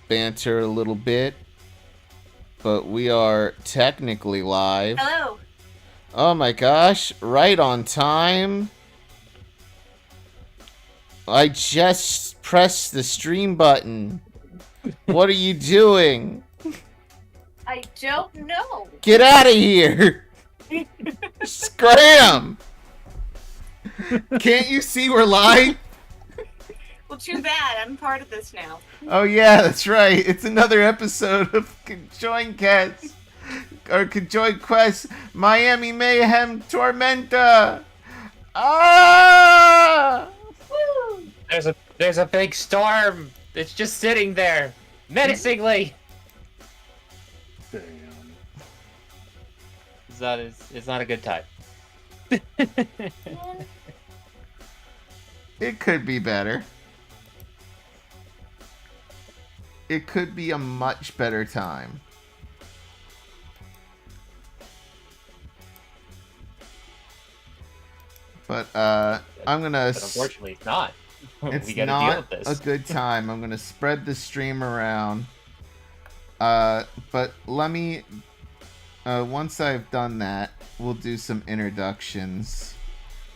banter a little bit, but we are technically live. Hello. Oh my gosh, right on time. I just pressed the stream button. What are you doing? I don't know. Get out of here! Scram! Can't you see we're live? Well, too bad. I'm part of this now. Oh yeah, that's right. It's another episode of ConJoined Cats. Or ConJoined Quest. Miami Mayhem Tormenta. Ah! Woo! There's a big storm. It's just sitting there, menacingly. Damn. It's not a good time. It could be better. It could be a much better time. But I'm gonna. But unfortunately, it's not. It's We gotta not deal with this. a good time. I'm gonna spread the stream around. But let me. Once I've done that, we'll do some introductions.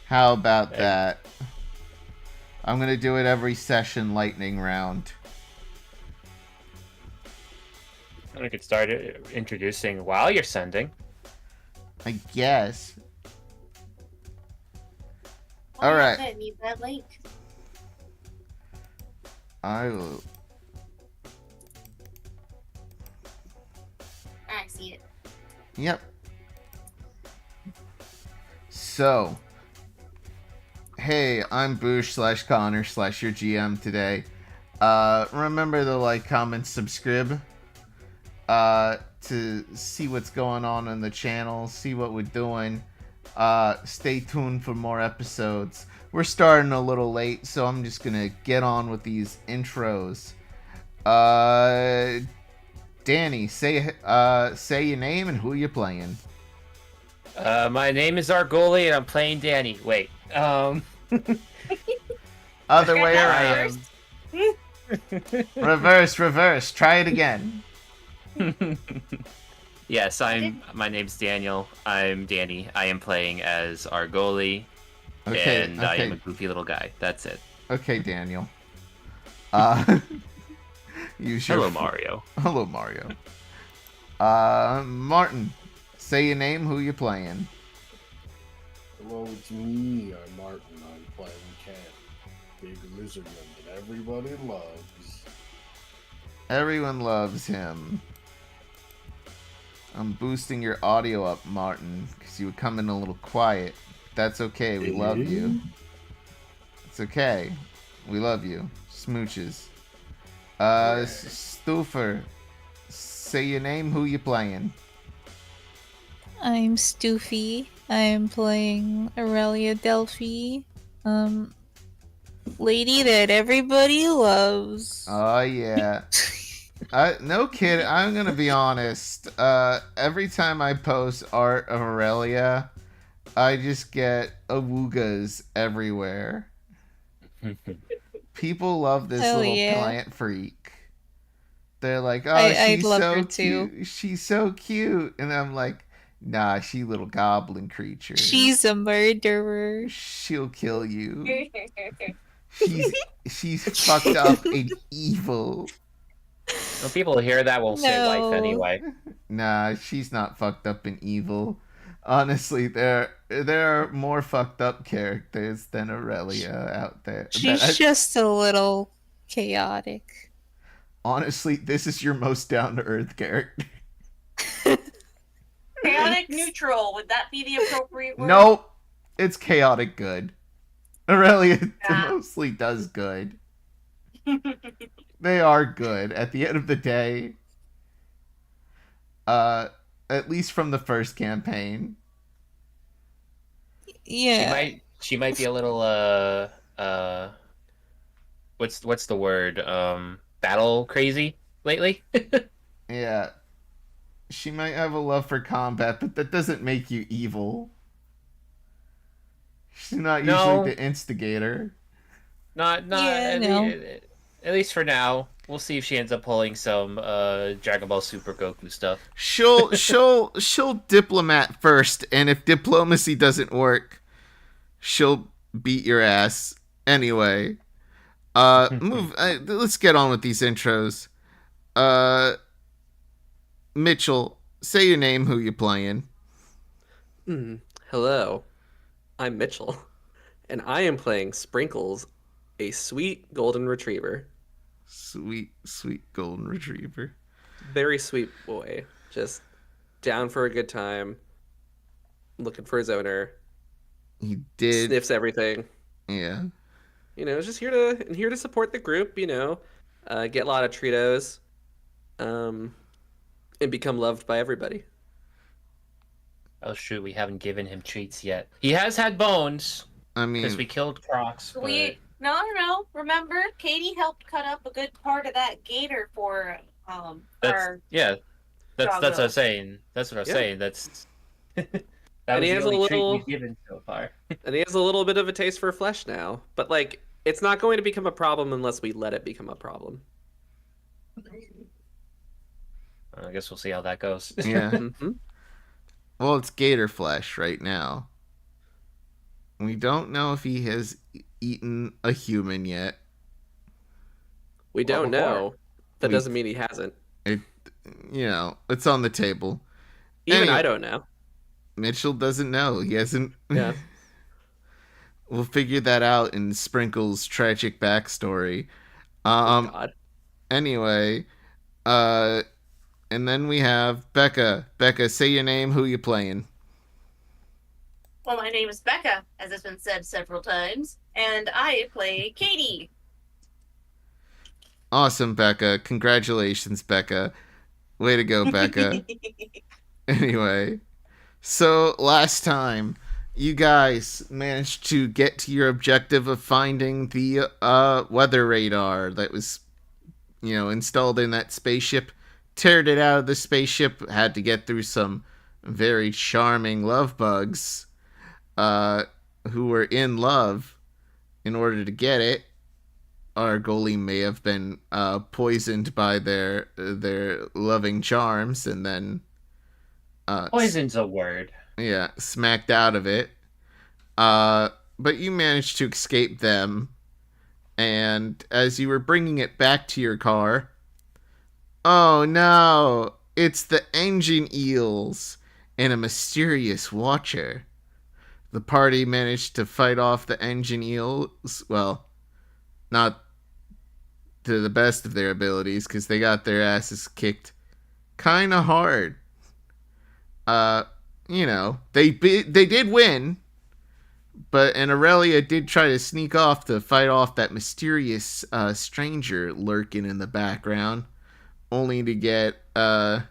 How about Okay. that? I'm gonna do it every session, lightning round. We could start introducing while you're sending. I guess. Well, All right. I need that link. I will. I see it. Yep. So, hey, I'm Boosh / Connar / your GM today. Remember to like, comment, subscribe. To see what's going on in the channel, see what we're doing. Stay tuned for more episodes. We're starting a little late, so I'm just gonna get on with these intros. Danny, say your name and who you're playing. My name is ARGOLI and I'm playing Danny. Wait. Other way That around. Reverse. Try it again. Yes, my name's Daniel. I'm Danny. I am playing as ARGOLI, and I am a goofy little guy. That's it. Okay, Daniel. Use your Hello, Mario. Hello, Mario. Martin, say your name, who you playing. Hello, it's me. I'm Martin. I'm playing Cat, big lizard man that everybody loves. Everyone loves him. I'm boosting your audio up, Martin, because you were coming a little quiet. That's okay. We love you. It's okay. We love you. Smooches. Stoophie, say your name, who you playing. I'm Stoophie. I'm playing AURELIA Delphi. Lady that everybody loves. Oh, yeah. No kid, I'm gonna be honest. Every time I post art of Aurelia, I just get awoogas everywhere. People love this Hell little yeah. plant freak. They're like, oh, I'd she's love so her too. cute. She's so cute. And I'm like, nah, she little goblin creature. She's a murderer. She'll kill you. She's fucked up and evil. When people hear that, will say No. life anyway. Nah, she's not fucked up and evil. Honestly, there are more fucked up characters than Aurelia out there. She's just a little chaotic. Honestly, this is your most down-to-earth character. Chaotic neutral. Would that be the appropriate word? Nope. It's chaotic good. Aurelia Yeah. mostly does good. They are good at the end of the day. At least from the first campaign. Yeah. She might be a little what's the word? Battle crazy lately. Yeah. She might have a love for combat, but that doesn't make you evil. She's not No. usually the instigator. Not Yeah, I no. mean, At least for now. We'll see if she ends up pulling some Dragon Ball Super Goku stuff. She'll diplomat first, and if diplomacy doesn't work, she'll beat your ass. Anyway, let's get on with these intros. Mitchell, say your name, who you playing. Hello, I'm Mitchell, and I am playing Sprinkles, a sweet golden retriever. Sweet golden retriever. Very sweet boy. Just down for a good time, looking for his owner. He did. Sniffs everything. Yeah. Just here to support the group, get a lot of Treatos, and become loved by everybody. Oh shoot, we haven't given him treats yet. He has had bones. I mean, because we killed Crocs. But... No. Remember, Katie helped cut up a good part of that gator for our. Yeah, that's what I was saying. That's what I was saying. That's. That was the only treat we've given so far. And he has a little bit of a taste for flesh now, but it's not going to become a problem unless we let it become a problem. I guess we'll see how that goes. Yeah. Well, it's gator flesh right now. We don't know if he has eaten a human yet. We don't know. That doesn't mean he hasn't. It's on the table. Even I don't know. Mitchell doesn't know. He hasn't. Yeah. We'll figure that out in Sprinkle's tragic backstory. Oh, God. Anyway, and then we have Becca. Becca, say your name, who you playing. Well, my name is Becca, as has been said several times, and I play Katie. Awesome, Becca. Congratulations, Becca. Way to go, Becca. Anyway, so last time, you guys managed to get to your objective of finding the weather radar that was, installed in that spaceship. Teared it out of the spaceship. Had to get through some very charming love bugs who were in love in order to get it. ARGOLI may have been poisoned by their loving charms, and then poison's a word. Yeah, smacked out of it. But you managed to escape them, and as you were bringing it back to your car, oh no, it's the engine eels and a mysterious watcher. The party managed to fight off the engine eels. Well, not to the best of their abilities, because they got their asses kicked kind of hard. They did win, and AURELIA did try to sneak off to fight off that mysterious stranger lurking in the background, only to get AURELIA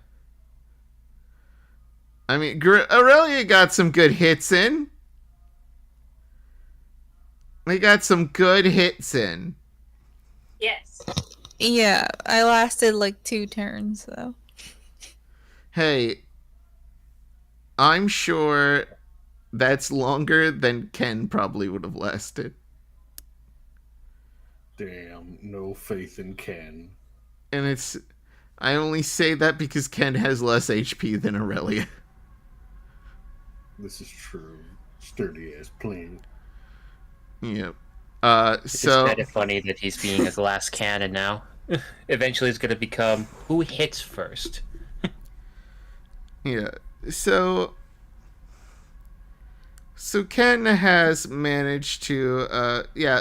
got some good hits in. They got some good hits in. Yes. Yeah, I lasted 2 turns, though. Hey, I'm sure that's longer than Ken probably would have lasted. Damn, no faith in Ken. And I only say that because Ken has less HP than AURELIA. This is true. Sturdy as playing. Yep. It's kind of funny that he's being a glass cannon now. Eventually it's going to become who hits first. Yeah. So Ken has managed to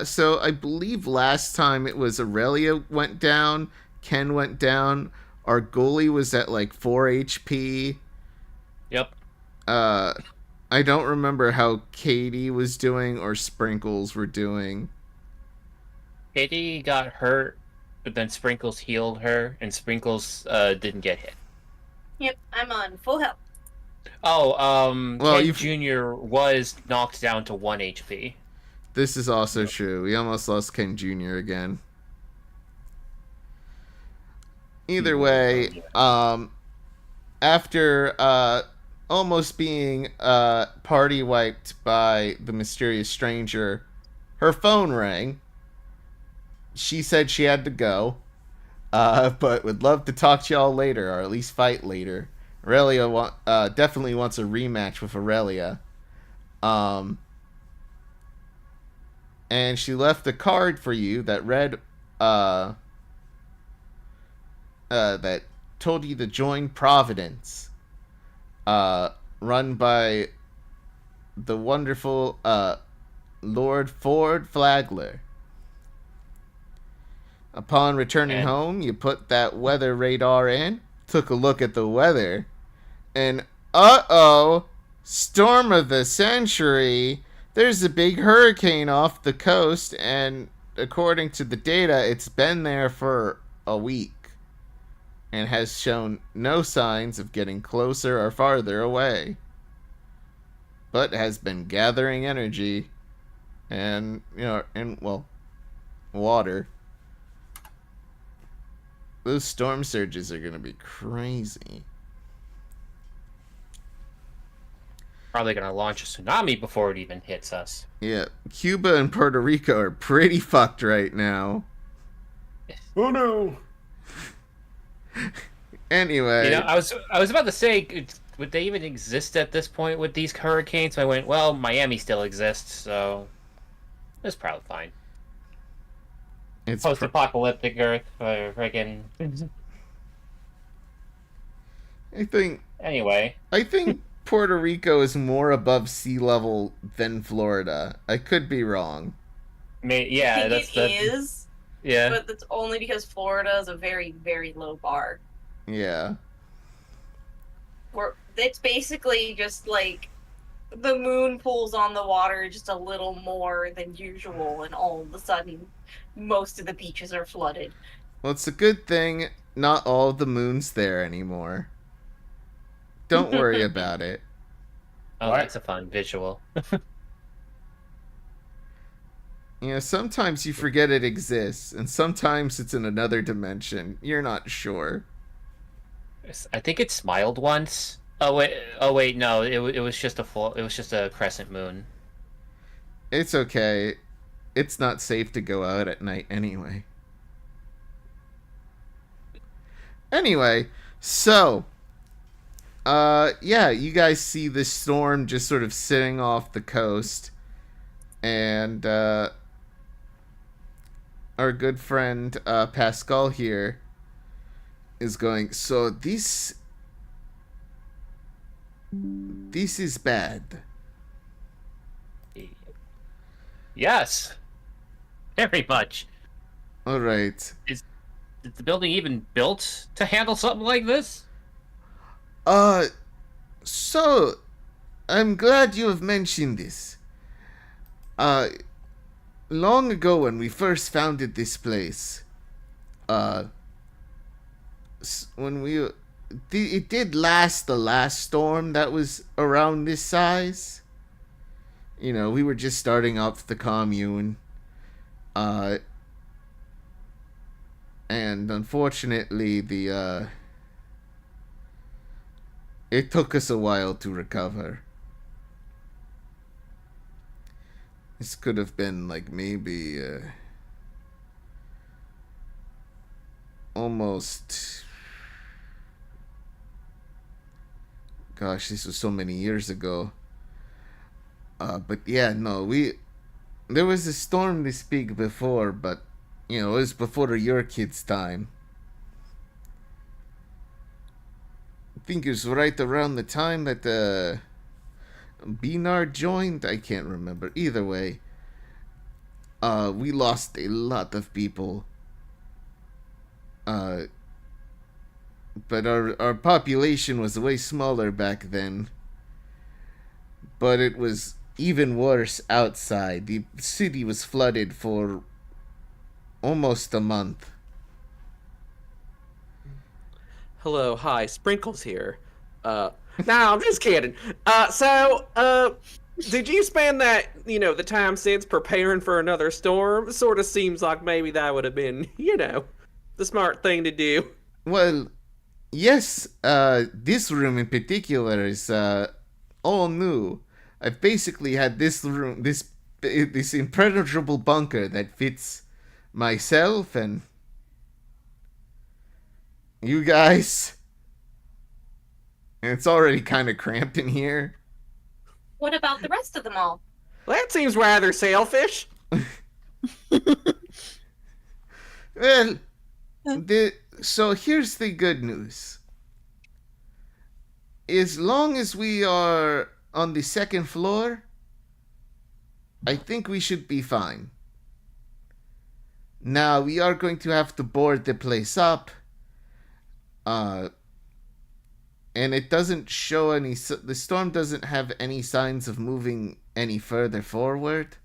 so I believe last time it was AURELIA went down, Ken went down, ARGOLI was at 4 HP. Yep. I don't remember how Katie was doing or Sprinkles were doing. Katie got hurt, but then Sprinkles healed her, and Sprinkles didn't get hit. Yep, I'm on full health. Oh, Ken Jr. was knocked down to 1 HP. This is also true. We almost lost Ken Jr. again. Either way, after almost being party wiped by the mysterious stranger, her phone rang. she said she had to go, but would love to talk to y'all later, or at least fight later. Aurelia definitely wants a rematch with Aurelia. And she left a card for you that read, that told you to join Providence, run by the wonderful, Lord Ford Flagler. Upon returning home, you put that weather radar in, took a look at the weather, and storm of the century, there's a big hurricane off the coast, and according to the data, it's been there for a week and has shown no signs of getting closer or farther away, but has been gathering energy and, water. Those storm surges are going to be crazy. Probably going to launch a tsunami before it even hits us. Yeah, Cuba and Puerto Rico are pretty fucked right now. Oh no! Anyway. I was about to say, would they even exist at this point with these hurricanes? So I went, well, Miami still exists, so it's probably fine. It's post-apocalyptic Earth, friggin'. I think Puerto Rico is more above sea level than Florida. I could be wrong. Yeah, it is. Yeah. But that's only because Florida is a very, very low bar. Yeah. It's basically just like the moon pulls on the water just a little more than usual, and all of a sudden, most of the beaches are flooded. Well, it's a good thing not all of the moon's there anymore. Don't worry about it. Oh, that's a fun visual. Sometimes you forget it exists, and sometimes it's in another dimension. You're not sure. I think it smiled once. Oh wait, no, it was just a crescent moon. It's okay. It's not safe to go out at night anyway. Anyway, so you guys see this storm just sort of sitting off the coast, and our good friend Pascal here is going, so this is bad. Yes, very much. All right. Is the building even built to handle something like this? So I'm glad you have mentioned this. Long ago when we first founded this place, it did last the last storm that was around this size. We were just starting up the commune. And unfortunately, it took us a while to recover. This could have been maybe almost. Gosh, this was so many years ago. But yeah, no, there was a storm this big before, but it was before your kids' time. I think it was right around the time that Beanard joined. I can't remember. Either way, we lost a lot of people. But our population was way smaller back then. But it was even worse outside. The city was flooded for almost a month. Hello, hi, Sprinkles here. No, I'm just kidding. Did you spend that, the time since preparing for another storm? Sort of seems like maybe that would have been, the smart thing to do. Well, yes, this room in particular is all new. I've basically had this room, this impenetrable bunker that fits myself and you guys. And it's already kind of cramped in here. What about the rest of them all? That seems rather selfish. Well, so here's the good news. As long as we are on the second floor, I think we should be fine. Now, we are going to have to board the place up. And it doesn't show any... The storm doesn't have any signs of moving any further forward.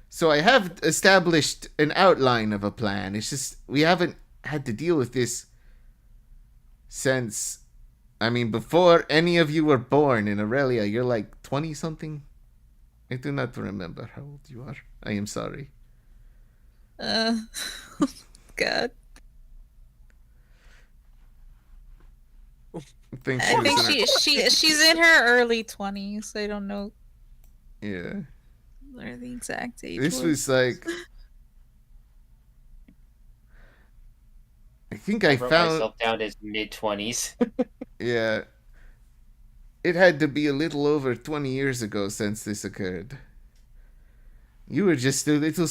So I have established an outline of a plan. It's just we haven't had to deal with this since... I mean, before any of you were born in Aurelia. You're like 20-something? I do not remember how old you are. I am sorry. God. I think she's in her early 20s. I don't know Yeah. where the exact age This was like... I think I wrote found... myself down as mid-20s. Yeah. It had to be a little over 20 years ago since this occurred. You were just a little...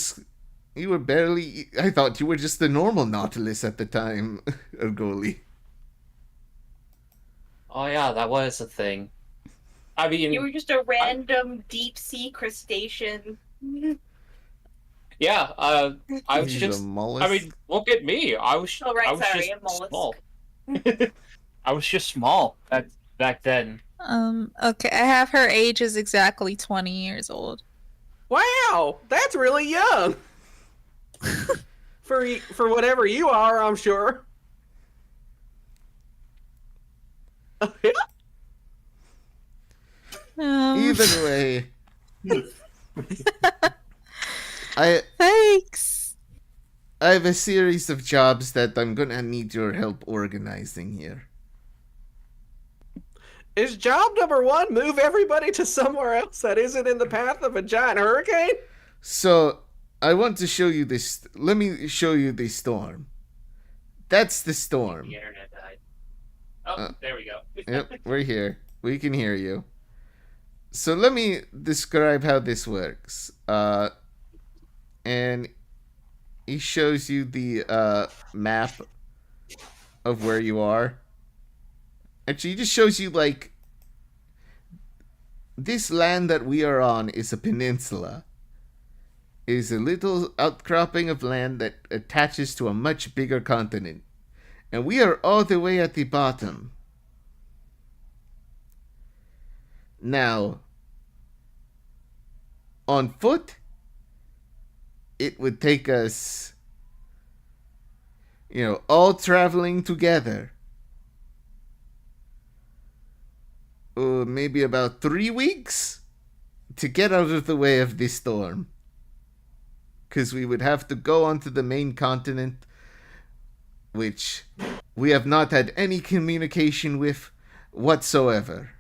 You were barely... I thought you were just the normal Nautilus at the time, ARGOLI. Oh yeah, that was a thing. I mean... You were just a random deep-sea crustacean. Yeah, I was He's just... a mollusk. I mean, look at me. I was Oh, right, I was sorry, just a mollusk. small. I was just small back then. Okay, I have her age is exactly 20 years old. Wow, that's really young. For whatever you are, I'm sure. Yeah. Either way... Thanks. I have a series of jobs that I'm gonna need your help organizing here. Is job number 1 move everybody to somewhere else that isn't in the path of a giant hurricane? So, I want to show you this. Let me show you the storm. That's the storm. The internet died. Oh, there we go. Yep, we're here. We can hear you. So let me describe how this works. And he shows you the map of where you are. Actually, he just shows you, like, this land that we are on is a peninsula. It is a little outcropping of land that attaches to a much bigger continent. And we are all the way at the bottom. Now, on foot, it would take us, all traveling together. Maybe about 3 weeks to get out of the way of this storm. Because we would have to go onto the main continent, which we have not had any communication with whatsoever.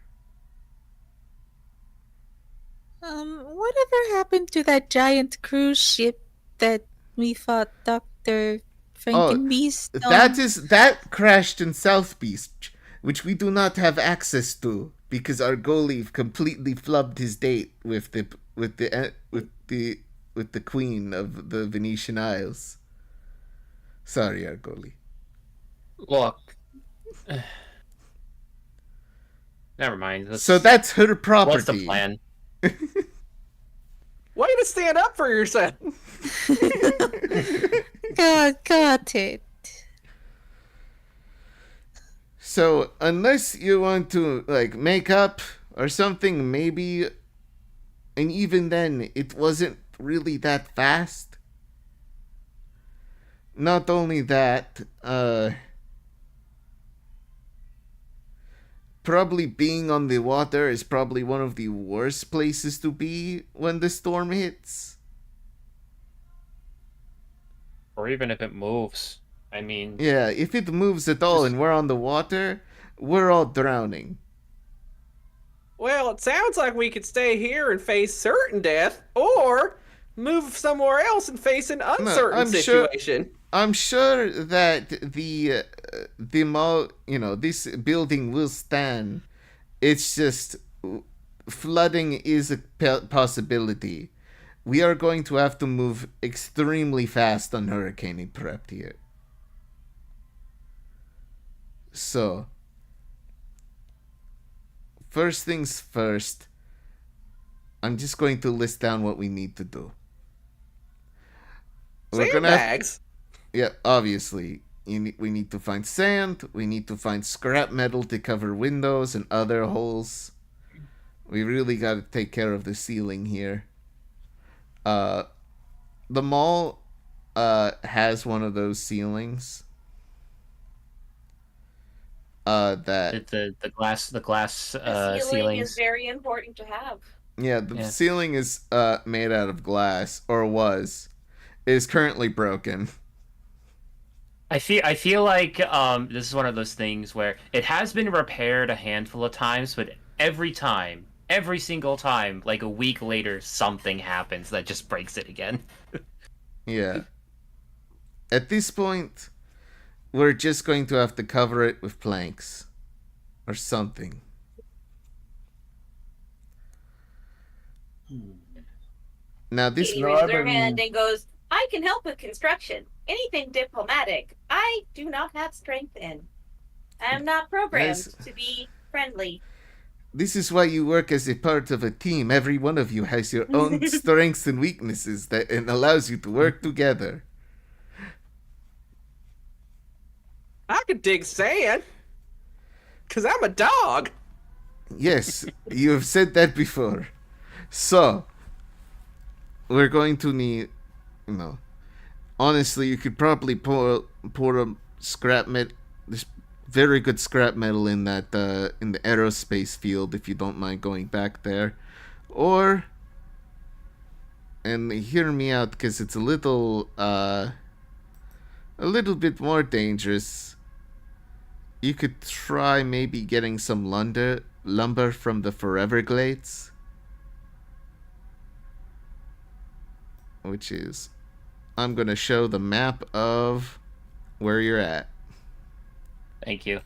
Whatever happened to that giant cruise ship that we fought Dr. Frankenbeast on? That crashed in South Beach, which we do not have access to because ARGOLI completely flubbed his date with the queen of the Venetian Isles. Sorry, ARGOLI. Look. Never mind. So that's her property. What's the plan? Way to stand up for yourself. Got it. So, unless you want to, make up or something, maybe... And even then, it wasn't really that fast. Not only that, probably being on the water is probably one of the worst places to be when the storm hits. Or even if it moves. I mean... Yeah, if it moves at all and we're on the water, we're all drowning. Well, it sounds like we could stay here and face certain death, or move somewhere else and face an uncertain I'm situation. I'm sure that the mall, this building will stand. It's just flooding is a possibility. We are going to have to move extremely fast on hurricane prep here. So, first things first, I'm just going to list down what we need to do. Sandbags? Yeah, obviously. We need to find sand, we need to find scrap metal to cover windows and other holes. We really got to take care of the ceiling here. The mall has one of those ceilings. That The glass The ceiling is very important to have. Yeah, the ceiling is made out of glass, or was. It is currently broken. I feel like this is one of those things where it has been repaired a handful of times, but every single time, like a week later, something happens that just breaks it again. Yeah. At this point, we're just going to have to cover it with planks. Or something. Now this He raises her hand and goes, I can help with construction. Anything diplomatic, I do not have strength in. I am not programmed to be friendly. This is why you work as a part of a team. Every one of you has your own strengths and weaknesses and allows you to work together. I could dig sand. 'Cause I'm a dog. Yes, you have said that before. So, we're going to need, honestly, you could probably pour a scrap metal, this very good scrap metal in that in the aerospace field if you don't mind going back there, or, and hear me out because it's a little bit more dangerous. You could try maybe getting some lumber from the Foreverglades. Which is, I'm going to show the map of where you're at. Thank you.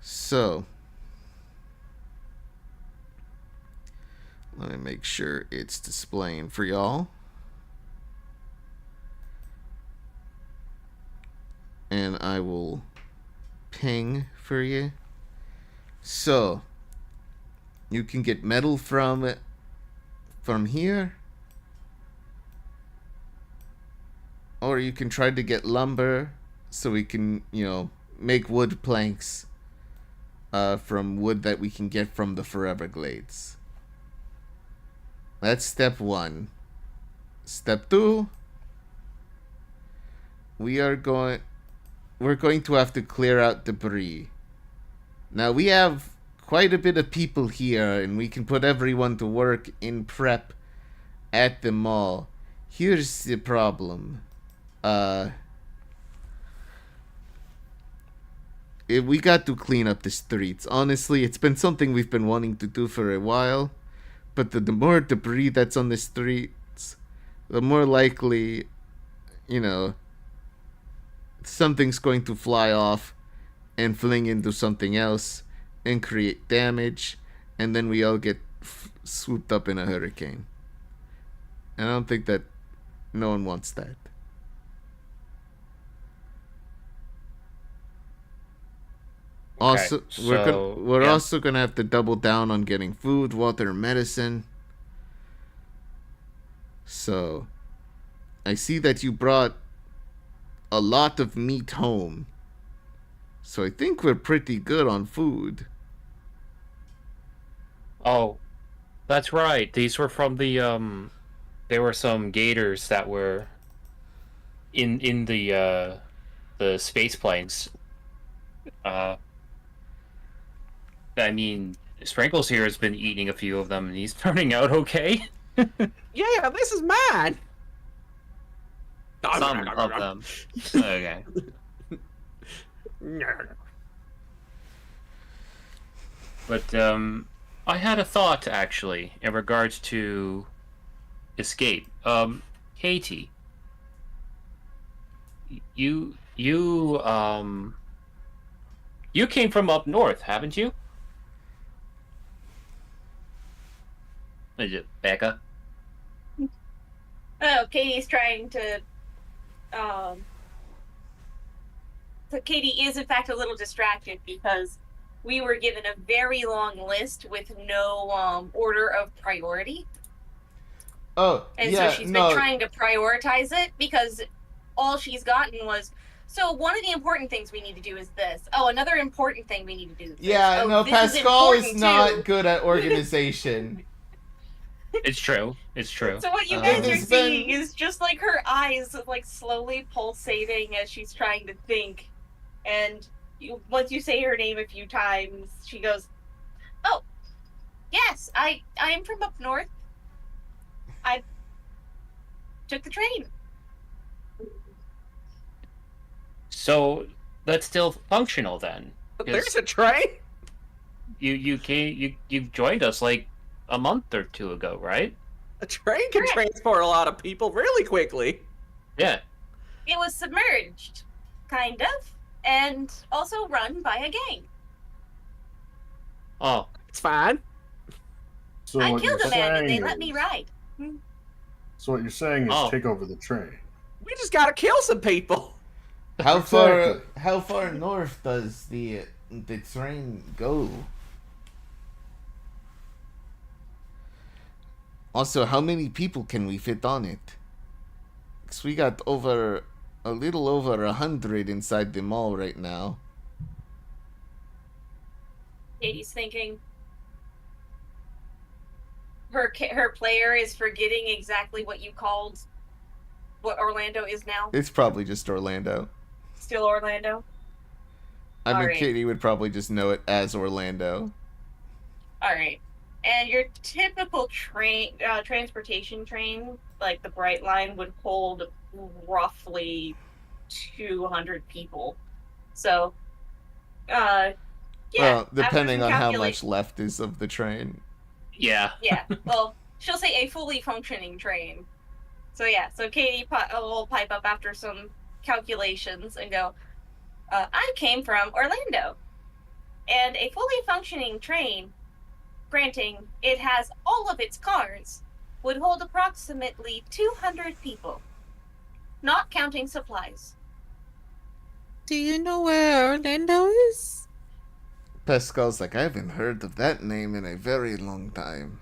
So, let me make sure it's displaying for y'all. And I will ping for you. So, you can get metal from here. Or you can try to get lumber so we can, make wood planks from wood that we can get from the Foreverglades. That's step 1. Step 2, we're going to have to clear out debris. Now we have quite a bit of people here and we can put everyone to work in prep at the mall. Here's the problem. We got to clean up the streets. Honestly, it's been something we've been wanting to do for a while. But the more debris that's on the streets, the more likely, something's going to fly off and fling into something else and create damage. And then we all get swooped up in a hurricane. And I don't think that no one wants that. Also, we're also gonna have to double down on getting food, water, and medicine. So, I see that you brought a lot of meat home. So I think we're pretty good on food. Oh, that's right. These were from the there were some gators that were in the space planes. I mean, Sprinkles here has been eating a few of them, and he's turning out okay. Yeah, this is mine. Some of them. Okay. But I had a thought actually in regards to escape. Katie, you came from up north, haven't you? Is it Becca? Oh, Katie's trying to. So Katie is in fact a little distracted because we were given a very long list with no order of priority. Oh, And yeah, so she's been trying to prioritize it because all she's gotten was, so one of the important things we need to do is this. Oh, another important thing we need to do is this. Yeah, oh, no, this Pascal is important not too. good at organization. It's true. It's true. So what you guys are It's seeing been- is just like her eyes like slowly pulsating as she's trying to think. And once you say her name a few times, she goes, "Oh, yes, I am from up north. I took the train." So that's still functional then. But there's a train. You joined us like a month or two ago, right? A train can transport a lot of people really quickly. Yeah. It was submerged, kind of, and also run by a gang. Oh, It's fine. So I what killed you're a man and they saying let me is- ride. So what you're saying is Oh. take over the train. We just gotta kill some people. How Exactly. far north does the train go? Also, how many people can we fit on it? 'Cause we got a little over 100 inside the mall right now. Katie's thinking. Her player is forgetting exactly what you called what Orlando is now. It's probably just Orlando. Still Orlando. I mean, Alright. Katie would probably just know it as Orlando. All right. And your typical transportation train, like the Bright Line, would hold roughly 200 people. So, yeah. Well, after depending some on how calcula- much left is of the train. yeah. Yeah. Well, she'll say a fully functioning train. So yeah. So Katie will pipe up after some calculations and go, "I came from Orlando, and a fully functioning train, granting it has all of its cars, would hold approximately 200 people, not counting supplies." Do you know where Orlando is? Pascal's like, I haven't heard of that name in a very long time.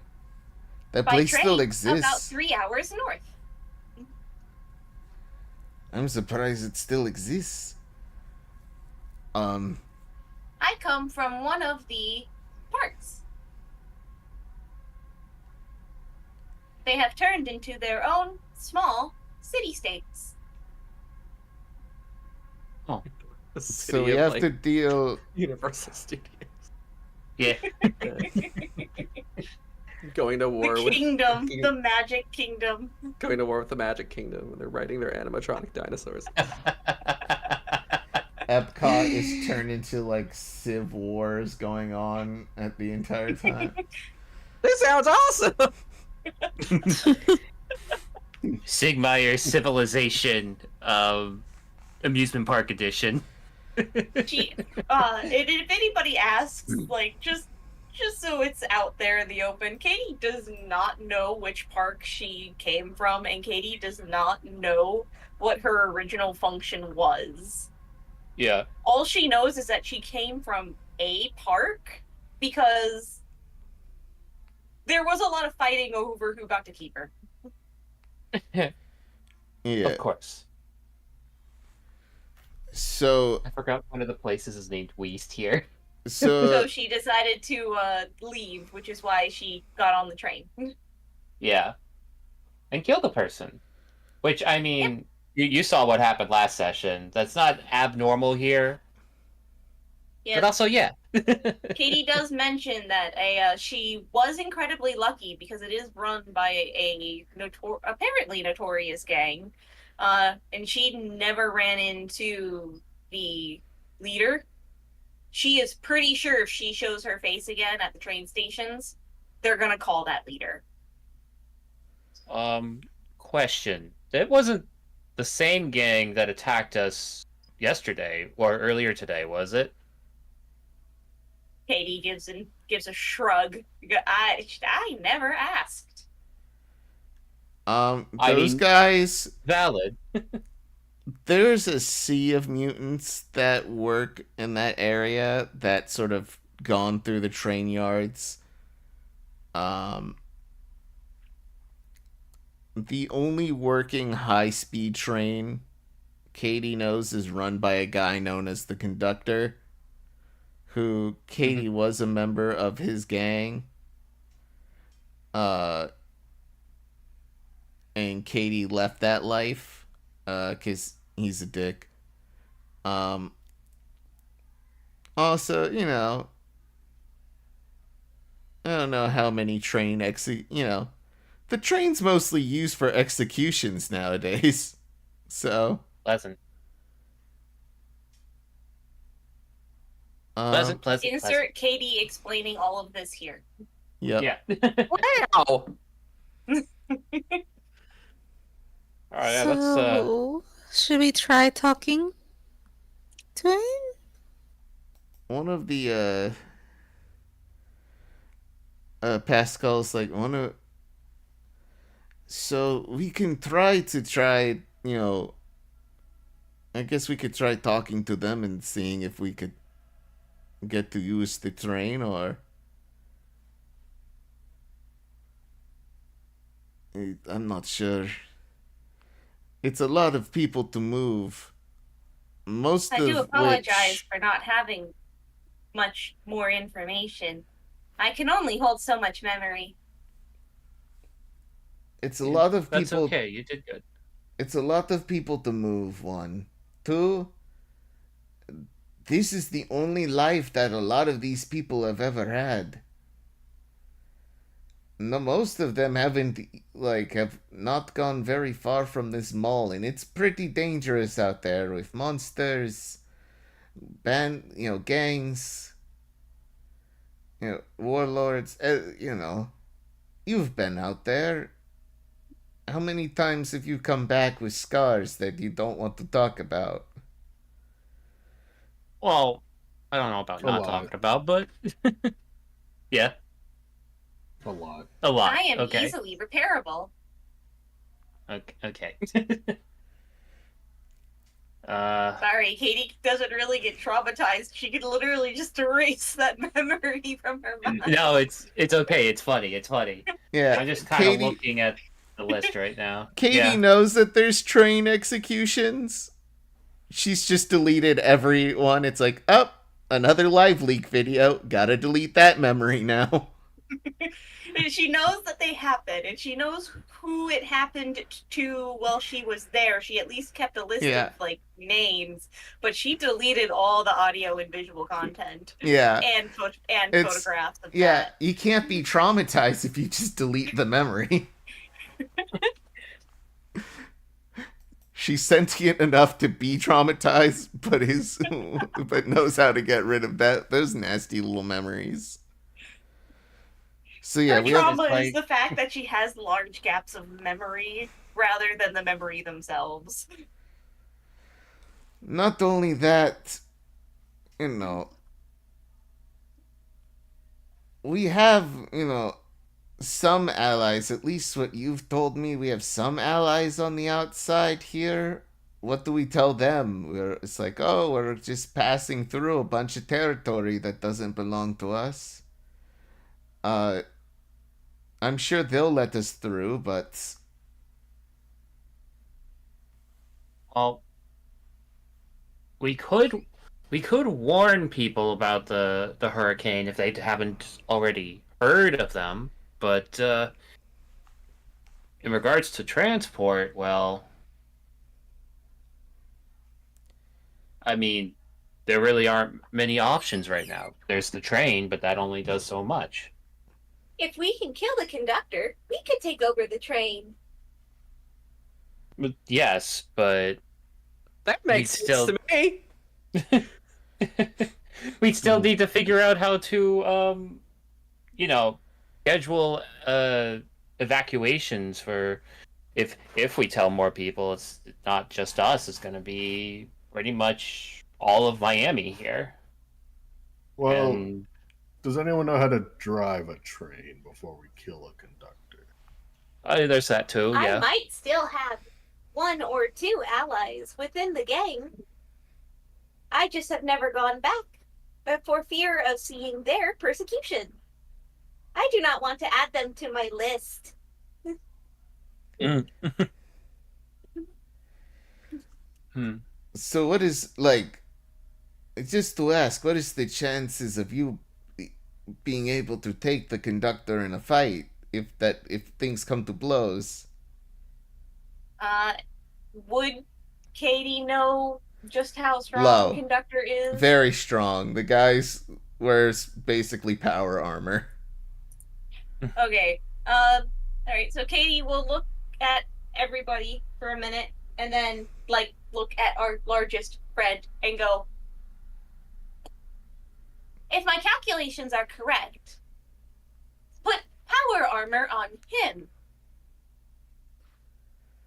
That By place train, still about exists. 3 hours north. I'm surprised it still exists. I come from one of the parks. They have turned into their own small city-states. The So city we of, have like, to deal. Universal Studios. Yeah. Going to war The with kingdom, the magic kingdom. going to war with the Magic Kingdom, and they're riding their animatronic dinosaurs. Epcot is turned into like Civ Wars going on at the entire time. This sounds awesome. Sigmire Civilization amusement park edition. She, and if anybody asks, like, just so it's out there in the open, Katie does not know which park she came from, and Katie does not know what her original function was. Yeah. All she knows is that she came from a park because there was a lot of fighting over who got to keep her. Yeah. Of course. So I forgot one of the places is named Weast here. So she decided to leave, which is why she got on the train. Yeah. And killed a person. Which, I mean, you saw what happened last session. That's not abnormal here. Yeah. But also, yeah. Katie does mention that she was incredibly lucky because it is run by a apparently notorious gang, and she never ran into the leader. She is pretty sure if she shows her face again at the train stations, they're gonna call that leader. question. It wasn't the same gang that attacked us yesterday or earlier today, was it? Katie gives a shrug. I never asked. Those guys. Valid. There's a sea of mutants that work in that area that sort of gone through the train yards. The only working high-speed train Katie knows is run by a guy known as the Conductor, who Katie was a member of his gang. And Katie left that life because he's a dick. Also, you know, I don't know how many the train's mostly used for executions nowadays. So Pleasant. Pleasant. Insert Katie explaining all of this here. Yep. Yeah. Wow. All right, So, should we try talking to him? One of the Pascal's like, so we can try, you know, I guess we could try talking to them and seeing if we could get to use the train, or I'm not sure. It's a lot of people to move. I do apologize for not having much more information. I can only hold so much memory. It's a lot of people. That's okay. You did good. It's a lot of people to move, 1. 2, this is the only life that a lot of these people have ever had. No, most of them have not gone very far from this mall, and it's pretty dangerous out there with monsters, gangs, warlords. You've been out there. How many times have you come back with scars that you don't want to talk about? Well, I don't know about not talking about, but yeah. A lot. A lot. I am okay. easily repairable. Okay. Sorry, Katie doesn't really get traumatized. She could literally just erase that memory from her mind. No, it's okay. It's funny. Yeah. I'm just kind of looking at the list right now. Katie knows that there's train executions. She's just deleted every one. It's like, oh, another live leak video. Gotta delete that memory now. And she knows that they happen, and she knows who it happened to while she was there. She at least kept a list of names, but she deleted all the audio and visual content. Yeah, and photographs of that. You can't be traumatized if you just delete the memory. She's sentient enough to be traumatized, but knows how to get rid of those nasty little memories. So yeah, her trauma is the fact that she has large gaps of memory rather than the memory themselves. Not only that, we have, some allies. At least what you've told me, we have some allies on the outside here. What do we tell them? It's like, oh, we're just passing through a bunch of territory that doesn't belong to us. I'm sure they'll let us through, but... Well, we could warn people about the hurricane if they haven't already heard of them, but in regards to transport, well, I mean, there really aren't many options right now. There's the train, but that only does so much. If we can kill the conductor, we could take over the train. Yes, but that makes sense to me. We'd still need to figure out how to, schedule evacuations for if we tell more people, it's not just us. It's going to be pretty much all of Miami here. Well, And does anyone know how to drive a train before we kill a conductor? there's that too. Yeah. I might still have 1 or 2 allies within the gang. I just have never gone back, but for fear of seeing their persecution. I do not want to add them to my list. So what is, like, just to ask, what is the chances of you being able to take the conductor in a fight if things come to blows? Would Katie know just how strong Low. the conductor is? Very strong. The guy wears basically power armor. Okay. Alright, so Katie will look at everybody for a minute and then, like, look at our largest friend and go, if my calculations are correct, put power armor on him.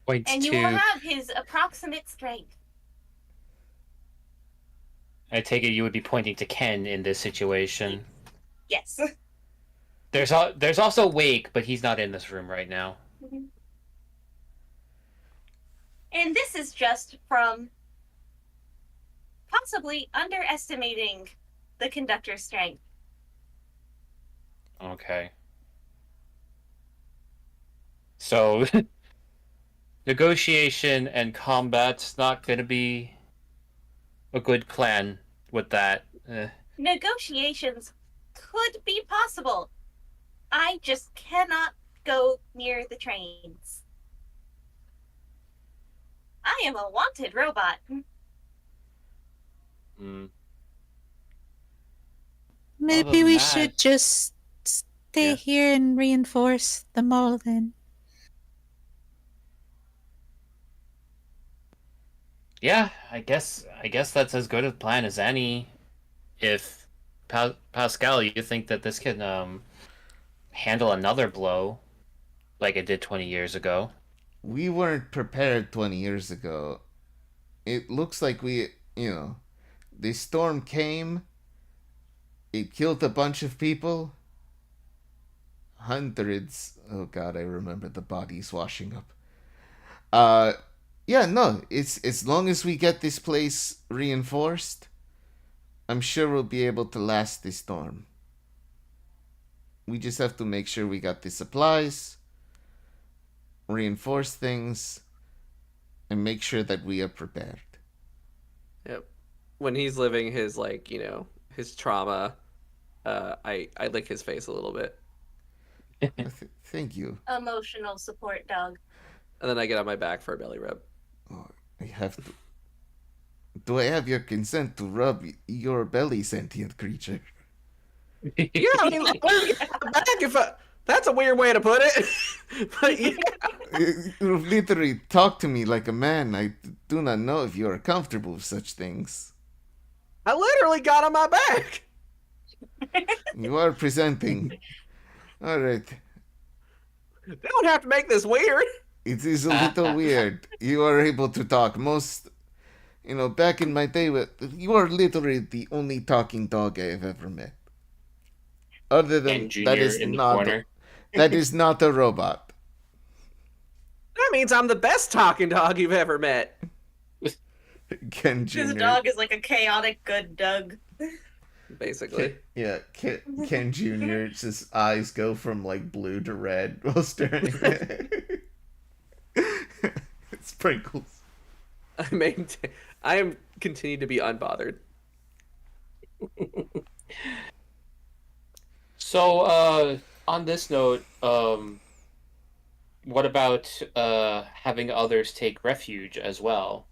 Points And you will have his approximate strength. I take it you would be pointing to Ken in this situation. Yes. There's also Wake, but he's not in this room right now. And this is just from possibly underestimating the conductor's strength. Okay. So, negotiation and combat's not going to be a good plan with that. Negotiations could be possible. I just cannot go near the trains. I am a wanted robot. Maybe we should just stay here and reinforce the mall then. Yeah, I guess that's as good a plan as any. If Pascal, you think that this can handle another blow like it did 20 years ago? We weren't prepared 20 years ago. It looks like the storm came. It killed a bunch of people. Hundreds. Oh god, I remember the bodies washing up. Yeah, no, it's as long as we get this place reinforced, I'm sure we'll be able to last this storm. We just have to make sure we got the supplies, reinforce things, and make sure that we are prepared. Yep. When he's living his, his trauma, I lick his face a little bit. Thank you. Emotional support dog. And then I get on my back for a belly rub. Oh, I have to. Do I have your consent to rub your belly, sentient creature? Yeah, I mean, back if that's a weird way to put it. But yeah. You literally talk to me like a man. I do not know if you are comfortable with such things. I literally got on my back. You are presenting. All right. Don't have to make this weird. It is a little weird. You are able to talk. Back in my day, you are literally the only talking dog I have ever met. Other than that is not a robot. That means I'm the best talking dog you've ever met. Ken Jr. This dog is like a chaotic good dog. Basically. Ken Jr. His eyes go from blue to red while staring at it. Sprinkles. I am continued to be unbothered. So, on this note, what about having others take refuge as well?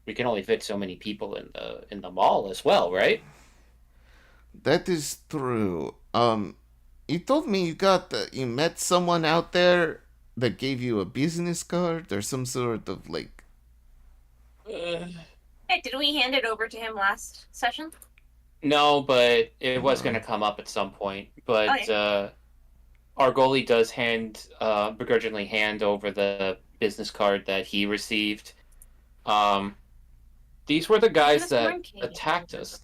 We can only fit so many people in the mall as well, right? That is true. You told me you met someone out there that gave you a business card or some sort of Hey, did we hand it over to him last session? No, but it was going to come up at some point. But ARGOLI does begrudgingly hand over the business card that he received. These were the guys that attacked us.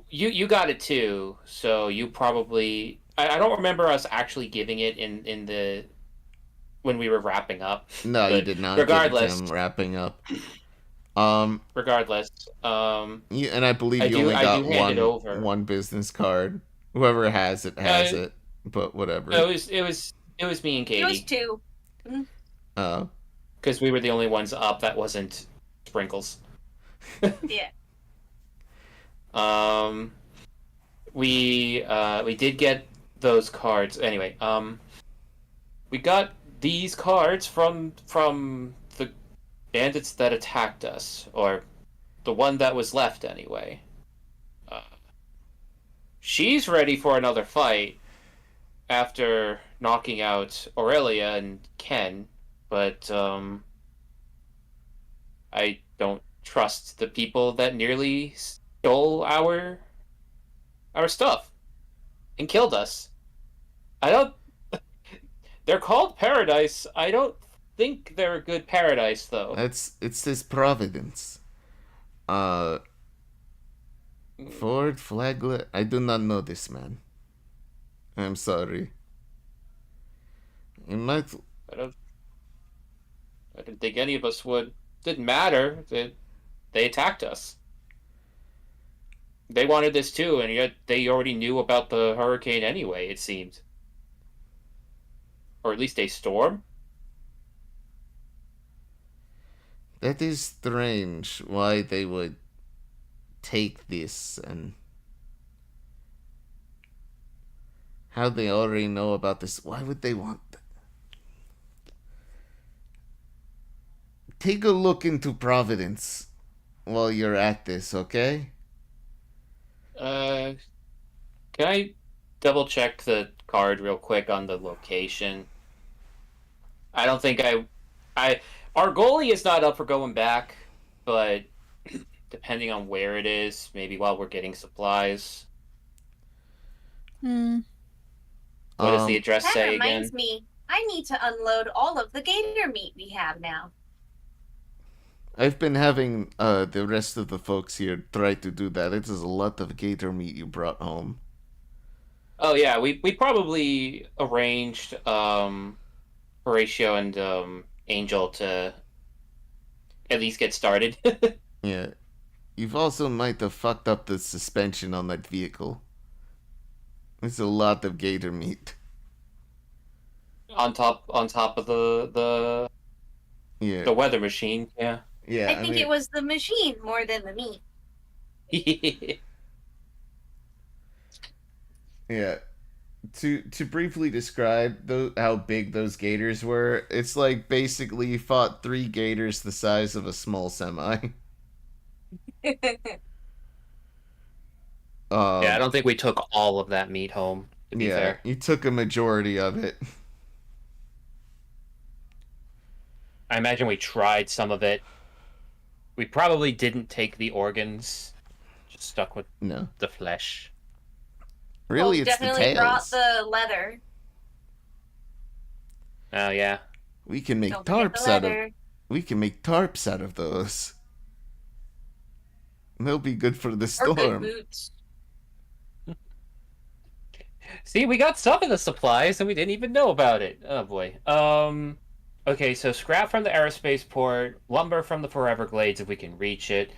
You got it too, so you probably... I don't remember us actually giving it in the... when we were wrapping up. No, you did not regardless, give it to him wrapping up. Regardless, and I believe you only got one business card. Whoever has it has it, but whatever. It was me and Katie. It was 2. Oh. Because we were the only ones up that wasn't Sprinkles. Yeah. We did get those cards. Anyway, we got these cards from the bandits that attacked us, or the one that was left anyway. She's ready for another fight after knocking out Aurelia and Ken, but I don't trust the people that nearly stole our stuff and killed us. They're called Paradise. I don't think they're a good paradise, though. It says Providence. Ford Flagler. I do not know this man. I'm sorry. It might. I didn't think any of us would. Didn't matter. They attacked us. They wanted this too, and yet they already knew about the hurricane anyway, it seemed. Or at least a storm. That is strange why they would take this and how they already know about this. Why would they want that? Take a look into Providence while you're at this, okay? Can I double check the card real quick on the location? I don't think ARGOLI is not up for going back, but depending on where it is, maybe while we're getting supplies. Hmm. What does the address say again? That reminds me, I need to unload all of the gator meat we have now. I've been having the rest of the folks here try to do that. It is a lot of gator meat you brought home. Oh yeah, we probably arranged Horatio and Angel to at least get started. Yeah. You've also might have fucked up the suspension on that vehicle. It's a lot of gator meat. on top of the weather machine, yeah. Yeah. I think it was the machine more than the meat. Yeah. To briefly describe how big those gators were, it's like basically you fought 3 gators the size of a small semi. Yeah, I don't think we took all of that meat home, to be fair. You took a majority of it. I imagine we tried some of it. We probably didn't take the organs. Just stuck with the flesh. Really, it's the tails. Definitely brought the leather. Oh yeah. We can make tarps out of. We can make tarps out of those. They'll be good for the storm. Or good boots. See, we got some of the supplies and we didn't even know about it. Oh boy. Okay, so scrap from the aerospace port, lumber from the Forever Glades if we can reach it,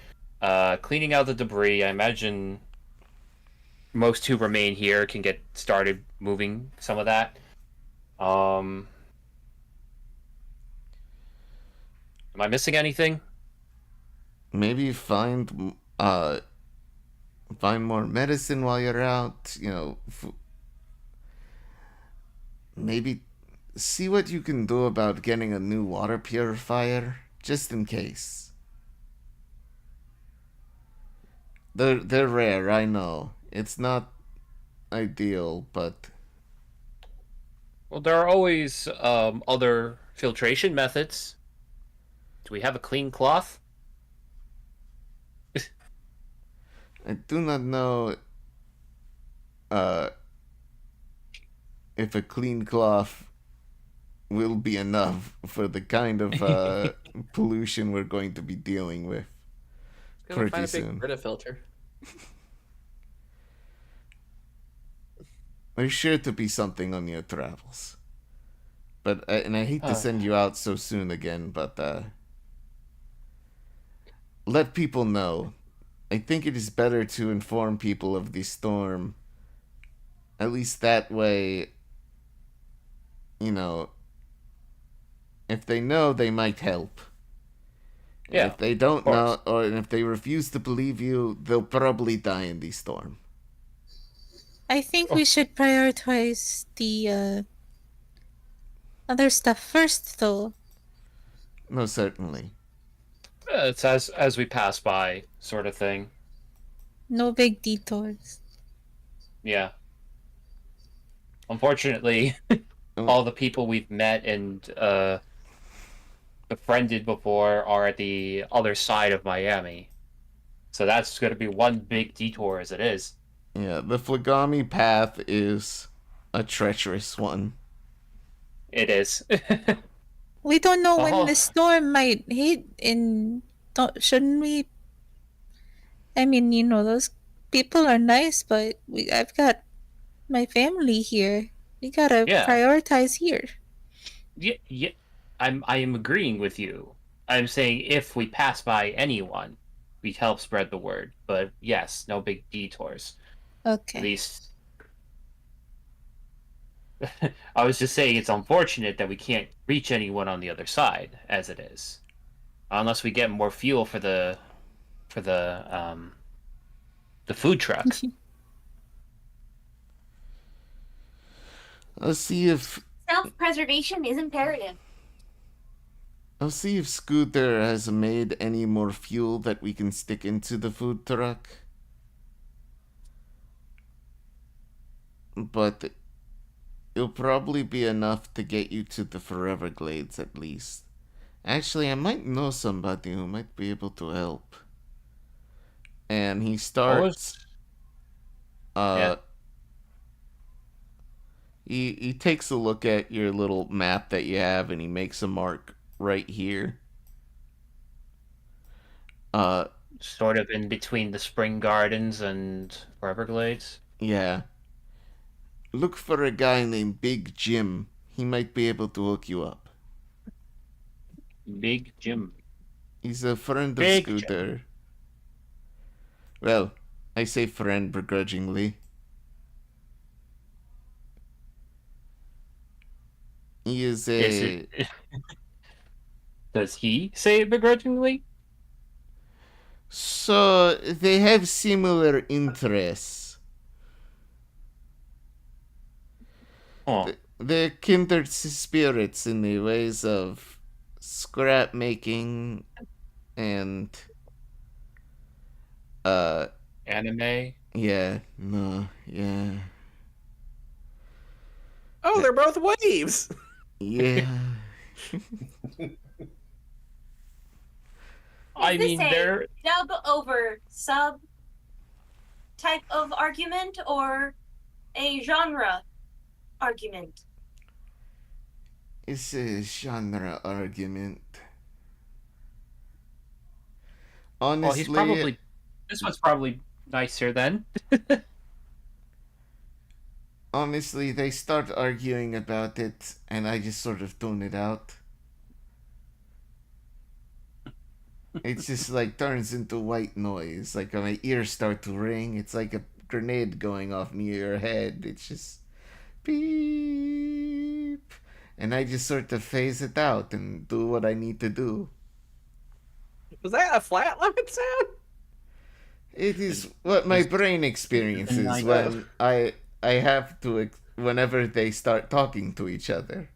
cleaning out the debris. I imagine most who remain here can get started moving some of that. Am I missing anything? Maybe find more medicine while you're out. Maybe see what you can do about getting a new water purifier, just in case. They're rare, I know. It's not ideal, but... Well, there are always other filtration methods. Do we have a clean cloth? I do not know if a clean cloth will be enough for the kind of pollution we're going to be dealing with Gonna pretty find a big soon. Brita filter. There's sure to be something on your travels. But and I hate to send you out so soon again, but let people know. I think it is better to inform people of the storm. At least that way, you know, if they know, they might help. And Yeah, if they don't know, or if they refuse to believe you, they'll probably die in the storm. I think we should prioritize the other stuff first, though. No, certainly. It's as we pass by, sort of thing. No big detours. Yeah. Unfortunately, all the people we've met and befriended before are at the other side of Miami. So that's going to be one big detour as it is. Yeah, the Flagami path is a treacherous one. It is. We don't know when the storm might hit, and shouldn't we? I mean, those people are nice, but I've got my family here. We gotta prioritize here. Yeah, I am agreeing with you. I'm saying if we pass by anyone, we help spread the word. But yes, no big detours. Okay. At least I was just saying it's unfortunate that we can't reach anyone on the other side as it is, unless we get more fuel for the food truck. Let's see if self-preservation is imperative. I'll see if Scooter has made any more fuel that we can stick into the food truck. But it'll probably be enough to get you to the Forever Glades at least. Actually, I might know somebody who might be able to help. And he starts... He takes a look at your little map that you have and he makes a mark right here. Sort of in between the Spring Gardens and Forever Glades? Yeah. Look for a guy named Big Jim. He might be able to hook you up. Big Jim. He's a friend of Scooter. Jim. Well, I say friend begrudgingly. He is a... Does he say it begrudgingly? So, they have similar interests. Oh. They're kindred spirits in the ways of scrap making and anime. Yeah. Oh, they're both waves. Yeah. I mean, they're dub over sub type of argument or a genre argument? It's a genre argument. Honestly, well, this one's probably nicer then. Honestly, they start arguing about it, and I just sort of tune it out. It just like turns into white noise. Like my ears start to ring. It's like a grenade going off near your head. It's just beep, and I just sort of phase it out and do what I need to do. Was that a flatline sound? It is what my brain experiences when I have to, whenever they start talking to each other.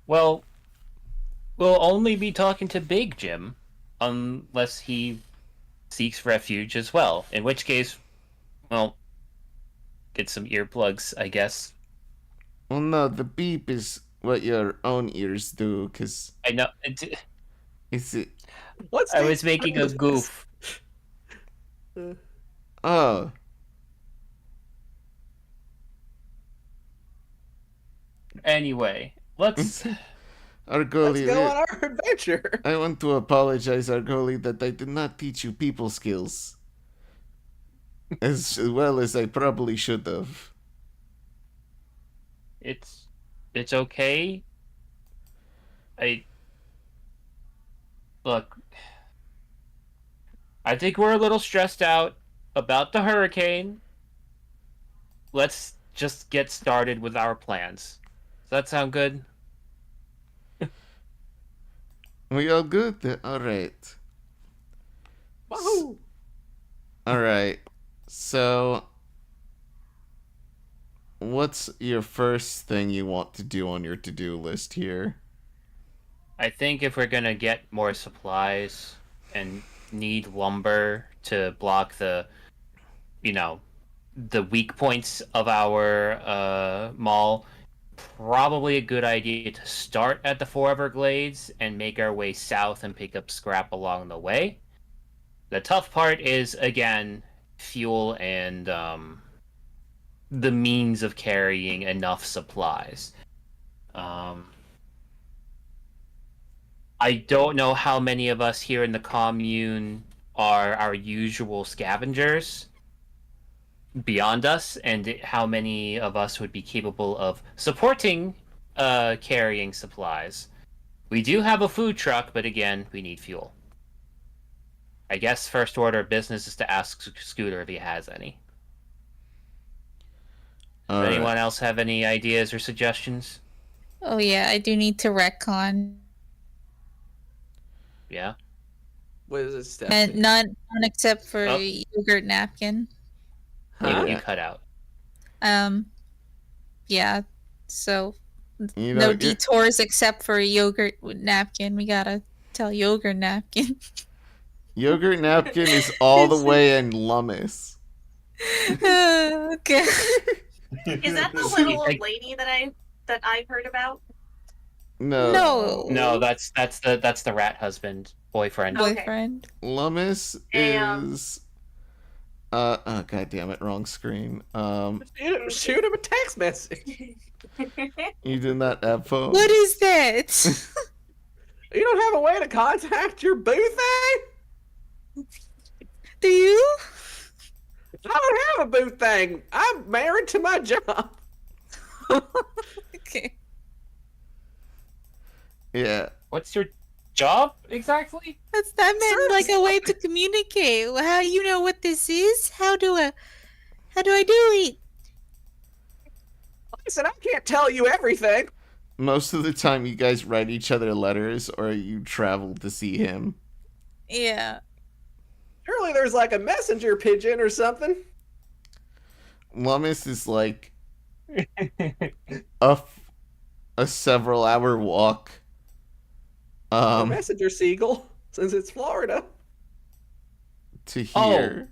Well, we'll only be talking to Big Jim unless he seeks refuge as well. In which case, well, get some earplugs, I guess. Well, no, the beep is what your own ears do, because... I know. I was making a goof. Oh. Anyway, let's Argoli, go on our adventure. I want to apologize, Argoli, that I did not teach you people skills as well as I probably should have. It's okay. Look, I think we're a little stressed out about the hurricane. Let's just get started with our plans. Does that sound good? We all good? Alright. Wahoo! Alright. So, what's your first thing you want to do on your to-do list here? I think if we're gonna get more supplies and need lumber to block the weak points of our mall, probably a good idea to start at the Four Everglades and make our way south and pick up scrap along the way. The tough part is, again, fuel and the means of carrying enough supplies. I don't know how many of us here in the commune are our usual scavengers beyond us, and how many of us would be capable of supporting carrying supplies. We do have a food truck, but again, we need fuel. I guess first order of business is to ask Scooter if he has any. Does anyone else have any ideas or suggestions? Oh yeah, I do need to retcon. Yeah? What is it, Steph? And none except for yogurt napkin. You cut out. Yeah. So no detours except for yogurt napkin. We gotta tell yogurt napkin. Yogurt napkin is all the way in Lummis. Okay. Is that the little old lady that I've heard about? No, that's the rat husband boyfriend. Boyfriend. Lummis is. Oh god damn it! Wrong screen. Shoot him a text message. You did not have phone. What is that? You don't have a way to contact your boo thing? Do you? I don't have a boo thing. I'm married to my job. Okay. Yeah. What's your job exactly? I meant like a way to communicate. How you know what this is? How do I do it? Listen, I can't tell you everything. Most of the time, you guys write each other letters, or you travel to see him. Yeah. Surely there's like a messenger pigeon or something. Lummis is like a several-hour walk. A messenger seagull, since it's Florida. To here.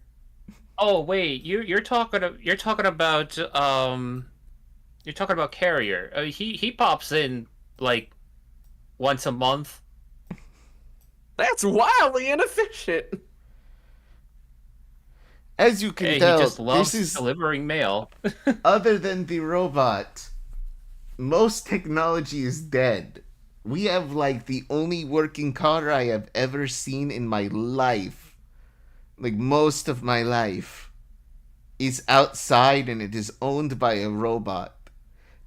Oh wait, you're talking about Carrier. He pops in like once a month. That's wildly inefficient. As you can He tell, just loves this is delivering mail. other than the robot. Most technology is dead. We have like the only working car I have ever seen in my life. Like most of my life is outside and it is owned by a robot.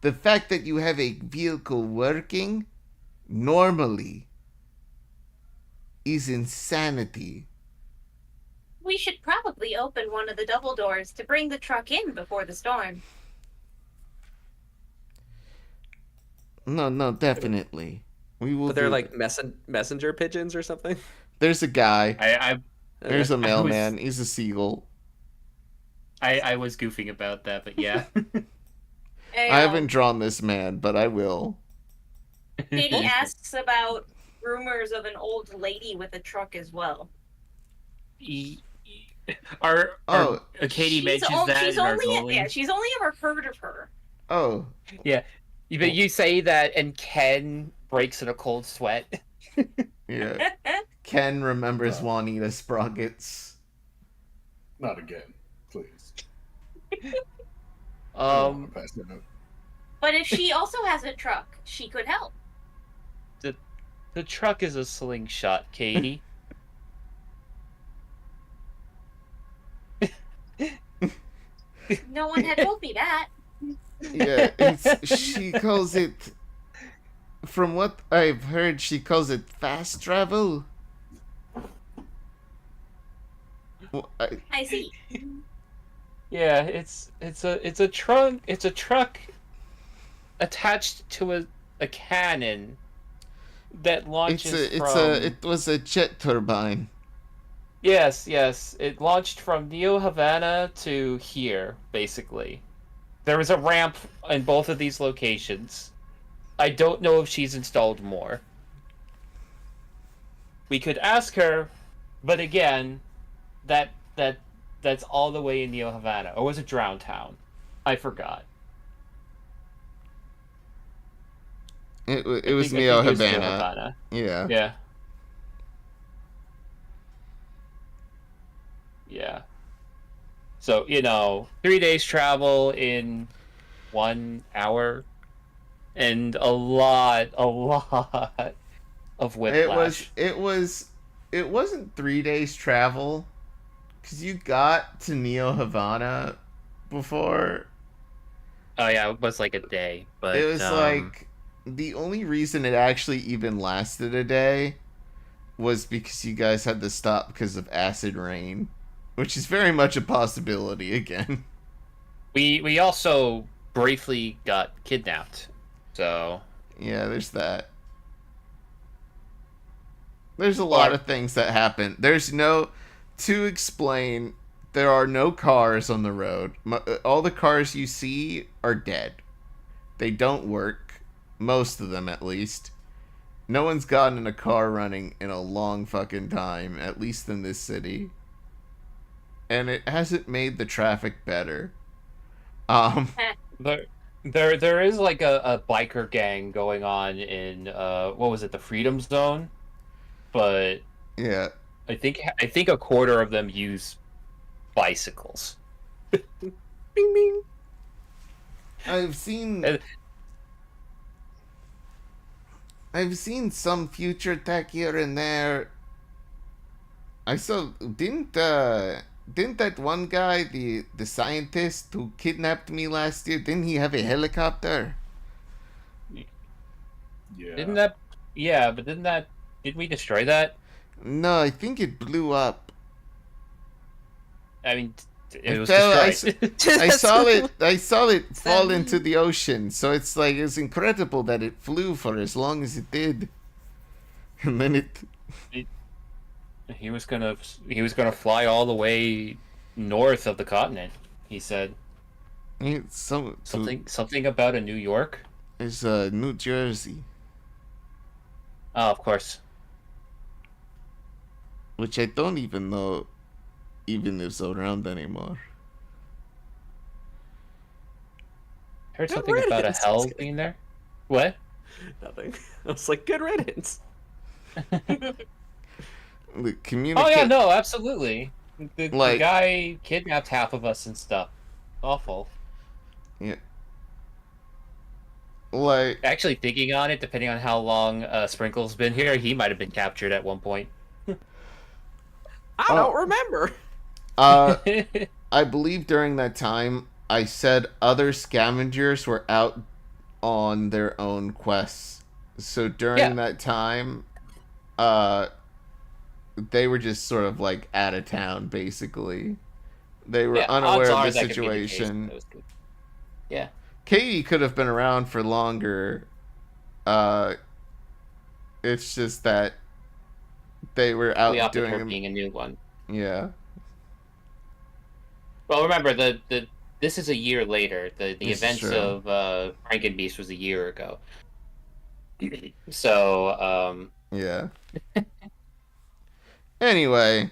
The fact that you have a vehicle working normally is insanity. We should probably open one of the double doors to bring the truck in before the storm. No, definitely. We will. But they're like messenger pigeons or something. There's a guy. There's a mailman. He's a seagull. I was goofing about that, but yeah. I haven't drawn this man, but I will. Katie asks about rumors of an old lady with a truck as well. Katie mentions that. She's only ever heard of her. Oh. Yeah. But you say that and Ken breaks in a cold sweat. Yeah. Ken remembers Juanita Sprockets. Not again, please. But if she also has a truck, she could help. The truck is a slingshot, Katie. No one had told me that. Yeah, she calls it. From what I've heard, she calls it fast travel. Well, I see. Yeah, it's a truck attached to a cannon that launches it was a jet turbine. Yes, it launched from Neo Havana to here, basically. There was a ramp in both of these locations. I don't know if she's installed more. We could ask her, but again, that's all the way in Neo Havana. Or was it Drown Town? I forgot. It was Neo Havana. Yeah. Yeah. So, 3 days travel in 1 hour and a lot of whiplash. It wasn't 3 days travel because you got to Neo Havana before. Oh yeah, it was like a day, but it was like the only reason it actually even lasted a day was because you guys had to stop because of acid rain, which is very much a possibility again. We also briefly got kidnapped, so yeah, there's that. There's a lot of things that happen. To explain, there are no cars on the road. All the cars you see are dead. They don't work. Most of them, at least. No one's gotten a car running in a long fucking time, at least in this city. And it hasn't made the traffic better. There is like a biker gang going on in what was it, the Freedom Zone? But yeah, I think a quarter of them use bicycles. Bing bing. I've seen some future tech here and there. I saw didn't that one guy, the scientist who kidnapped me last year, didn't he have a helicopter? Yeah. Didn't we destroy that? No, I think it blew up. I mean, it was destroyed. I saw it fall into the ocean, so it's incredible that it flew for as long as it did. And then he was gonna fly all the way north of the continent, he said. Something about a New York? It's New Jersey. Oh, of course. Which I don't even know even is around anymore. Heard something about a hell being there. What? Nothing. I was like, good riddance. Oh yeah, no, absolutely. The guy kidnapped half of us and stuff. Awful. Yeah. Actually, thinking on it, depending on how long Sprinkle's been here, he might have been captured at one point. I don't remember. I believe during that time, I said other scavengers were out on their own quests. So during that time, they were just sort of out of town, basically. They were unaware of the situation. Yeah. Katie could have been around for longer. It's just that they were out doing her being a new one. Yeah. Well, remember this is a year later. The events of Frankenbeast was a year ago. So yeah. Anyway.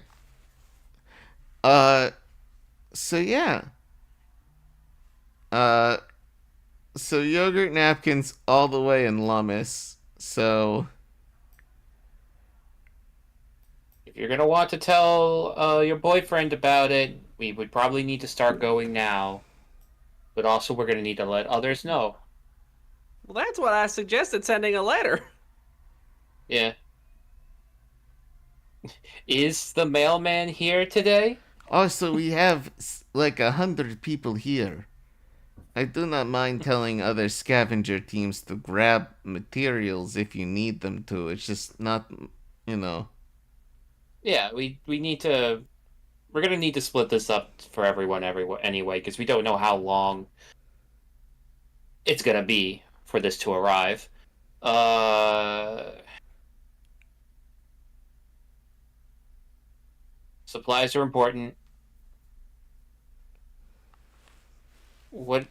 So yeah. So yogurt napkins all the way in Lummis. So if you're gonna want to tell your boyfriend about it, we would probably need to start going now. But also, we're gonna need to let others know. Well, that's what I suggested, sending a letter. Yeah. Is the mailman here today? Also, we have like 100 people here. I do not mind telling other scavenger teams to grab materials if you need them to. It's just not, you know. Yeah, we need to. We're gonna need to split this up for everyone anyway, because we don't know how long it's gonna be for this to arrive. Supplies are important. What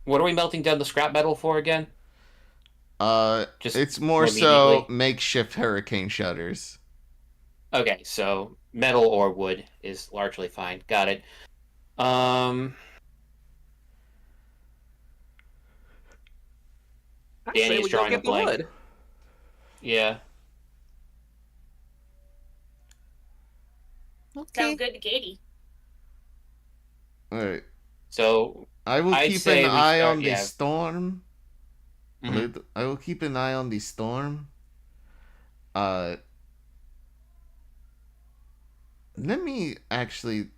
are we melting down the scrap metal for again? Just it's more so makeshift hurricane shutters. Okay, so metal or wood is largely fine. Got it. Danny's drawing a blank. Wood. Yeah. Okay. Sounds good to Katie. Alright. So I will keep an eye on the storm. Mm-hmm. I will keep an eye on the storm. Let me actually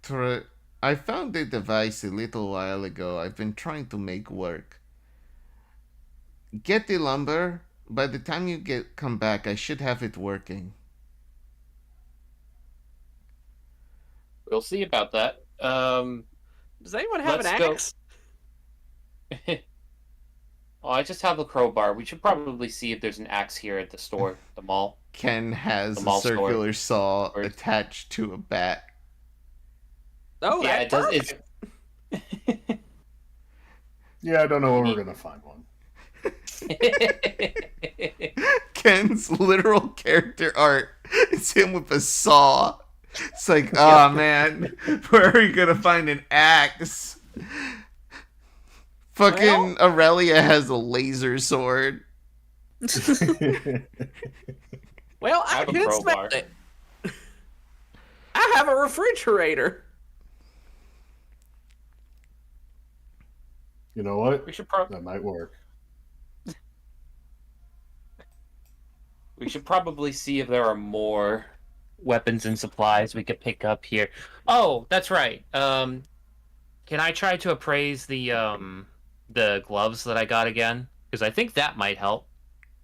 try. I found a device a little while ago. I've been trying to make work. Get the lumber. By the time you come back, I should have it working. We'll see about that. Does anyone have an axe? Oh, I just have a crowbar. We should probably see if there's an axe here at the store, the mall. Ken has a circular saw attached to a bat. Oh, yeah, it does. Yeah, I don't know where we're gonna find one. Ken's literal character art is him with a saw. It's like, oh man, where are you gonna find an axe? Fucking Aurelia has a laser sword. Well, I can smell it. I have a refrigerator. You know what? That might work. We should probably see if there are more weapons and supplies we could pick up here. Oh, that's right. Can I try to appraise the gloves that I got again? Because I think that might help.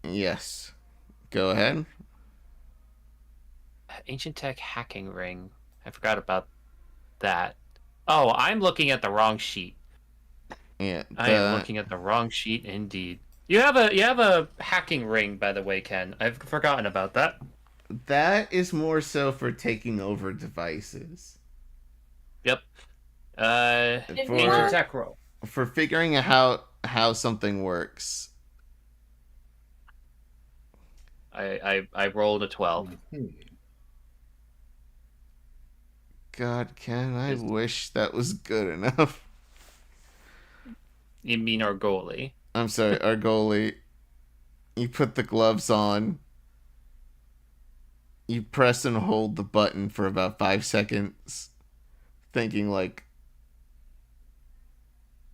Yes. Go ahead. Ancient Tech hacking ring. I forgot about that. Oh, I'm looking at the wrong sheet. Yeah. I am looking at the wrong sheet indeed. You have a hacking ring, by the way, Ken. I've forgotten about that. That is more so for taking over devices. Yep. Ancient Tech roll. For figuring out how something works. I rolled a 12. God, Ken, I wish that was good enough. You mean ARGOLI? I'm sorry, ARGOLI. You put the gloves on. You press and hold the button for about 5 seconds. Thinking like...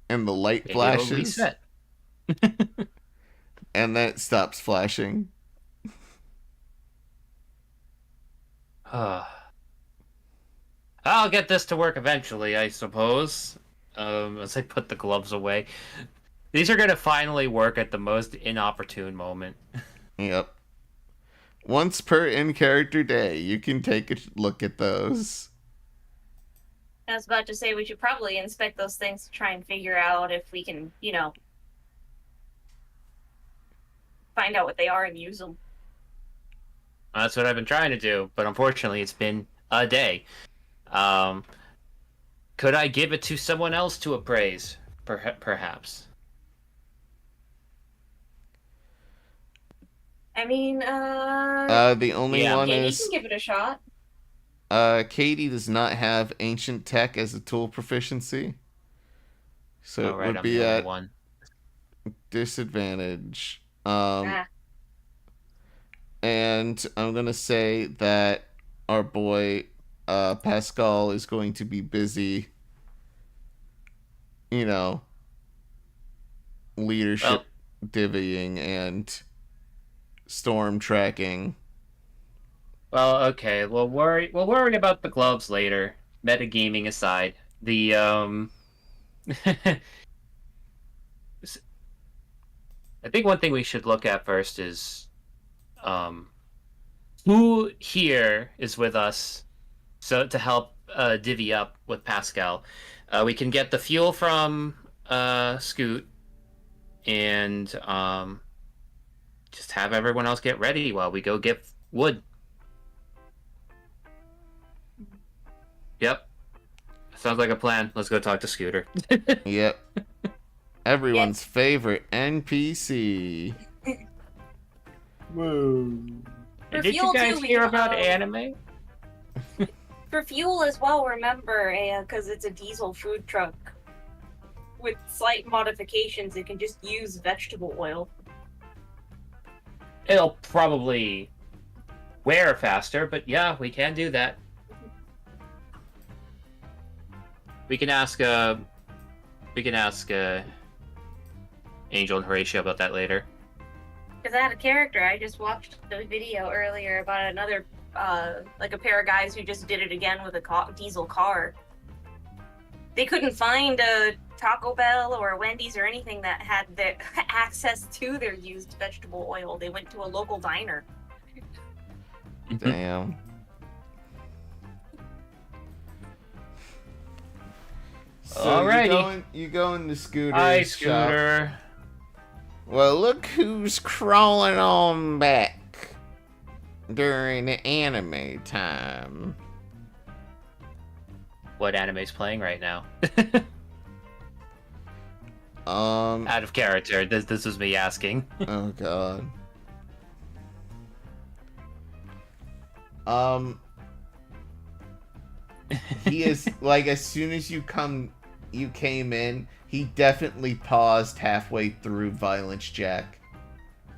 And the light flashes. And then it stops flashing. I'll get this to work eventually, I suppose. As I put the gloves away. These are going to finally work at the most inopportune moment. Yep. Once per in-character day, you can take a look at those. I was about to say we should probably inspect those things to try and figure out if we can, find out what they are and use them. That's what I've been trying to do, but unfortunately it's been a day. Could I give it to someone else to appraise? Perhaps. I mean, the only one is... you can give it a shot. Katie does not have ancient tech as a tool proficiency. So it would be at disadvantage. And I'm going to say that our boy Pascal is going to be busy, leadership divvying and storm tracking. Well, okay. We'll worry about the gloves later. Metagaming aside, the I think one thing we should look at first is who here is with us, so to help divvy up with Pascal. We can get the fuel from Scoot, and just have everyone else get ready while we go get wood. Yep. Sounds like a plan. Let's go talk to Scooter. Yep. Everyone's favorite NPC. Whoa. For Did fuel, you guys too, hear we- about anime? For fuel as well, remember, because it's a diesel food truck. With slight modifications, it can just use vegetable oil. It'll probably wear faster, but yeah, we can do that. We can ask Angel and Horatio about that later. Because I had a character, I just watched the video earlier about another, like a pair of guys who just did it again with a diesel car. They couldn't find a Taco Bell or a Wendy's or anything that had the access to their used vegetable oil. They went to a local diner. Damn. So Alrighty. you go in the Scooter's Hi, shop. Scooter. Well, look who's crawling on back during the anime time. What anime's playing right now? Out Out of character. This was me asking. Oh god. He is like, as soon as you came in, he definitely paused halfway through Violence Jack.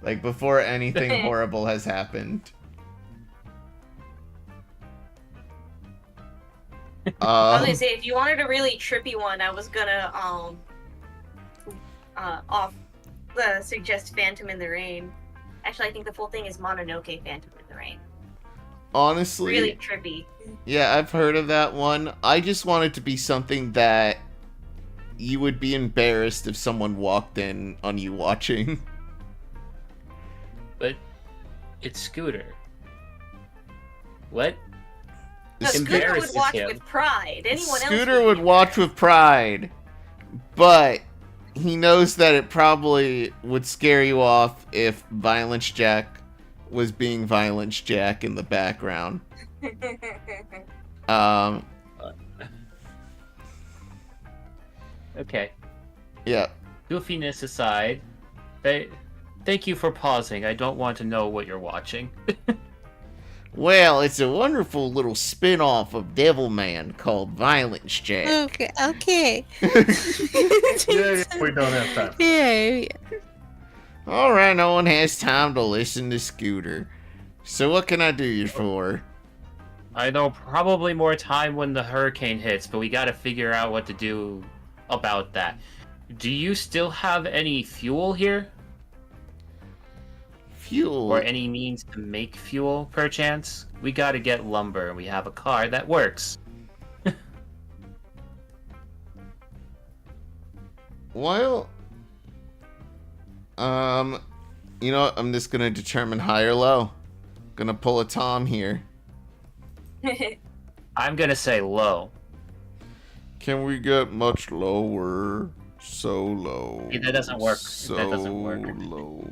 Like before anything horrible has happened. I was gonna say, if you wanted a really trippy one, I was gonna suggest Phantom in the Rain. Actually, I think the full thing is Mononoke Phantom in the Rain. Honestly, Really trippy. yeah, I've heard of that one. I just want it to be something that you would be embarrassed if someone walked in on you watching. But it's Scooter. What? No, Scooter would Embarrasses watch him. with pride. Anyone else Scooter be would watch with pride, but he knows that it probably would scare you off if Violence Jack was being Violence Jack in the background. Okay. Yeah. Goofiness aside, thank you for pausing. I don't want to know what you're watching. Well, it's a wonderful little spin-off of Devilman called Violence Jack. Okay. Yeah, we don't have time. Yeah. Alright, no one has time to listen to Scooter. So what can I do you for? I know probably more time when the hurricane hits, but we gotta figure out what to do about that. Do you still have any fuel here? Fuel? Or any means to make fuel, perchance? We gotta get lumber, and we have a car that works. Well, you know what? I'm just gonna determine high or low. Gonna pull a Tom here. I'm gonna say low. Can we get much lower? So low. Yeah, that doesn't work. So That doesn't work. low.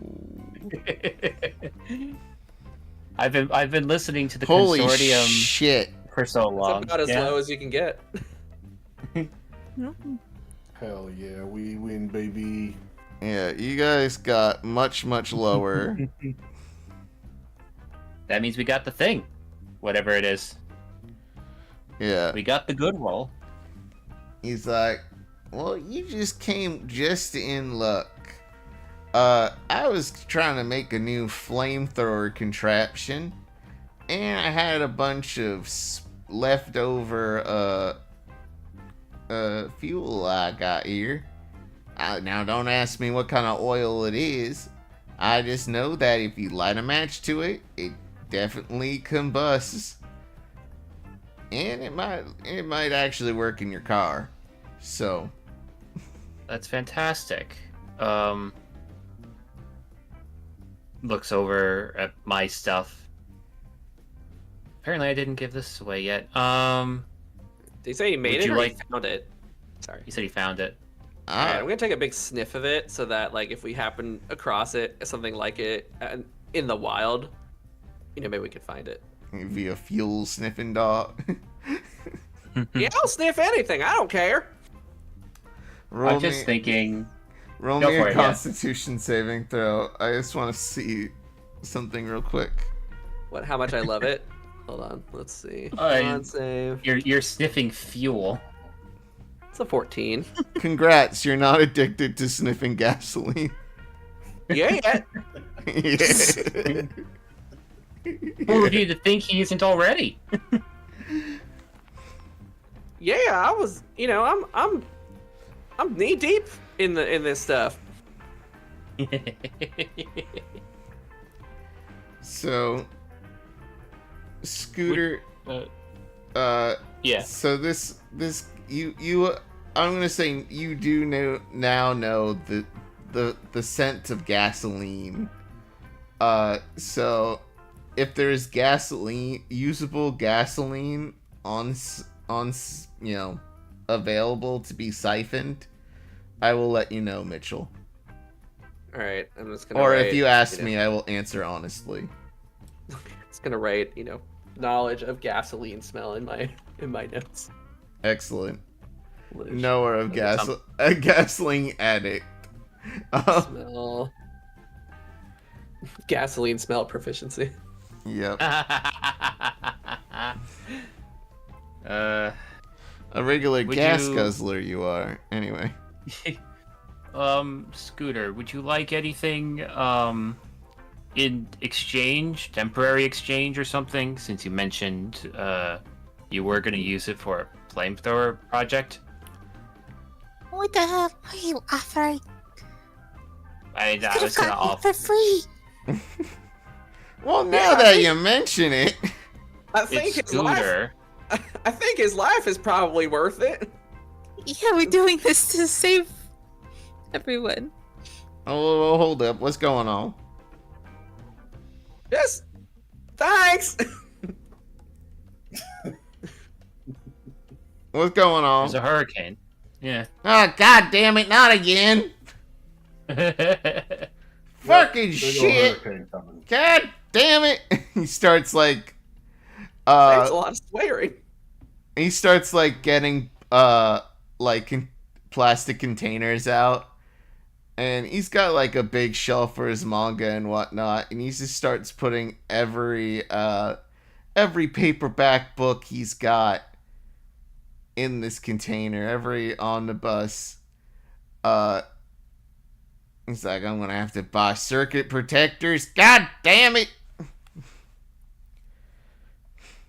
I've been listening to the Holy consortium shit. for so long. It's about as Yeah. low as you can get. Hell yeah, we win, baby. Yeah, you guys got much, much lower. That means we got the thing, whatever it is. Yeah. We got the good roll. He's like, well, you just came just in luck. I was trying to make a new flamethrower contraption, and I had a bunch of leftover fuel I got here. Now, don't ask me what kind of oil it is. I just know that if you light a match to it, it definitely combusts. And it might actually work in your car. So That's fantastic. Looks over at my stuff. Apparently I didn't give this away yet. Did you say he made Would it you or like- he found it? Sorry. He said he found it. Alright, I'm gonna take a big sniff of it so that, like, if we happen across it, something like it, in the wild, maybe we could find it. be a fuel sniffing dog. Yeah, I'll sniff anything. I don't care. I'm just thinking. Roll Go me for a it, yeah. Constitution saving throw. I just want to see something real quick. How much I love it. Hold on, let's see. Uh, Con save. You're sniffing fuel. It's a 14. Congrats, you're not addicted to sniffing gasoline. Yeah. Yeah. Who are you to think he isn't already? Yeah, I was. I'm knee deep in this stuff. So, Scooter. Yeah. So this I'm gonna say you do now know the scent of gasoline. So if there's usable gasoline on available to be siphoned, I will let you know, Mitchell. All right, I'm just gonna. Or write, if you ask me, I will answer honestly. It's gonna write, knowledge of gasoline smell in my notes. Excellent. Lish. Knower of a gasoline addict. Smell. Gasoline smell proficiency. Yep. uh, A regular Would gas you- guzzler you are. Anyway. Scooter, would you like anything in exchange, temporary exchange or something? Since you mentioned you were going to use it for a flamethrower project. What the hell are you offering? I Could was have going to gotten it offer. for free. Well, now that you mention it. I think It's his life. Scooter. I think his life is probably worth it. Yeah, we're doing this to save everyone. Oh, hold up. What's going on? Yes. Thanks. What's going on? There's a hurricane. Yeah. Oh, god damn it, not again. Fucking Big ol' shit. hurricane coming. God damn it. He starts That's a lot of swearing. he starts getting plastic containers out, and he's got a big shelf for his manga and whatnot, and he just starts putting every paperback book he's got in this container, every omnibus. He's like, I'm gonna have to buy circuit protectors. God damn it.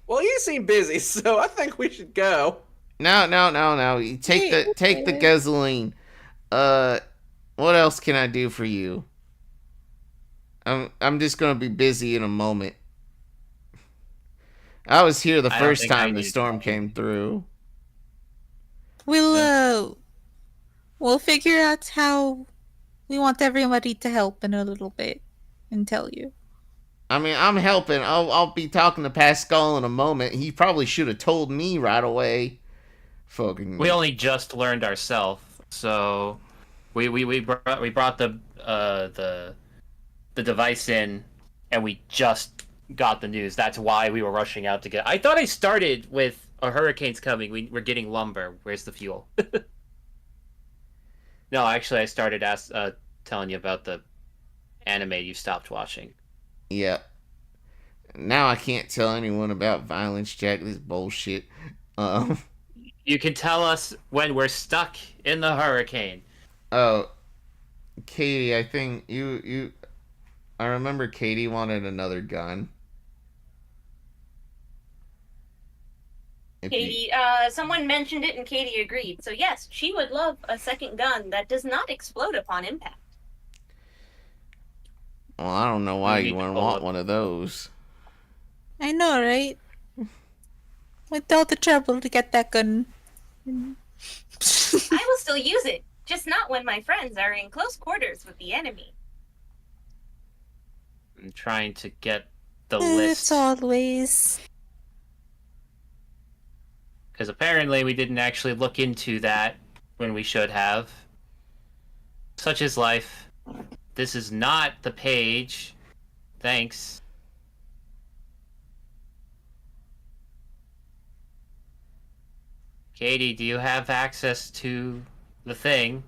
Well, you seem busy, so I think we should go. No. You take the gasoline. What else can I do for you? I'm just gonna be busy in a moment. I was here the I don't first think I time the need storm help. came through. We'll figure out how we want everybody to help in a little bit and tell you. I mean, I'm helping. I'll be talking to Pascal in a moment. He probably should have told me right away. Fucking. We only just learned ourselves, so we brought the device in, and we just got the news. That's why we were rushing out to get. I thought I started with a hurricane's coming. We're getting lumber. Where's the fuel? No, actually, I started telling you about the anime you stopped watching. Yeah. Now I can't tell anyone about Violence Jack. This bullshit. You can tell us when we're stuck in the hurricane. Oh, Katie, I think I remember Katie wanted another gun. Katie, someone mentioned it and Katie agreed. So yes, she would love a second gun that does not explode upon impact. Well, I don't know why you wouldn't want one of those. I know, right? Went all the trouble to get that gun. I will still use it, just not when my friends are in close quarters with the enemy. I'm trying to get the list. It's always. Because apparently we didn't actually look into that when we should have. Such is life. This is not the page. Thanks. Katie, do you have access to the thing?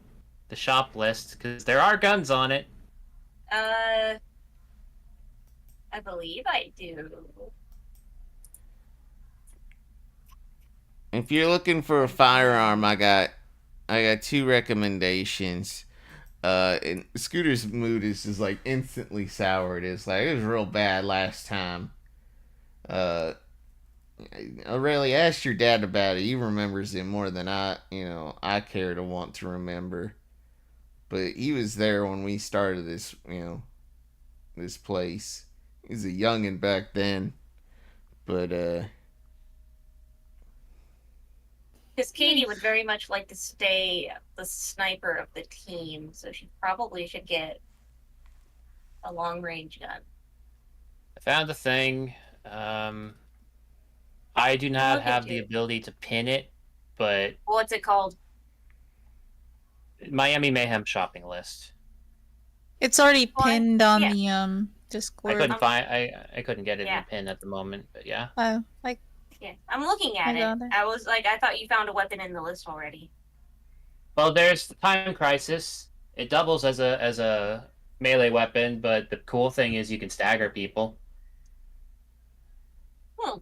The shop list? Because there are guns on it. I believe I do. If you're looking for a firearm, I got 2 recommendations. And Scooter's mood is just like instantly soured. It's like it was real bad last time. Aurelia, asked your dad about it. He remembers it more than I care to want to remember. But he was there when we started this, this place. He was a youngin' back then. But Because Katie would very much like to stay the sniper of the team, so she probably should get a long-range gun. I found the thing. I do not have the ability to pin it, but What's it called? Miami Mayhem shopping list. It's already pinned on yeah. the Discord. I couldn't find. I couldn't get it Yeah. in the pin at the moment, but yeah. Like Yeah, I'm looking at I it. got it. I was like, I thought you found a weapon in the list already. Well, there's the Time Crisis. It doubles as a melee weapon, but the cool thing is you can stagger people. Hmm.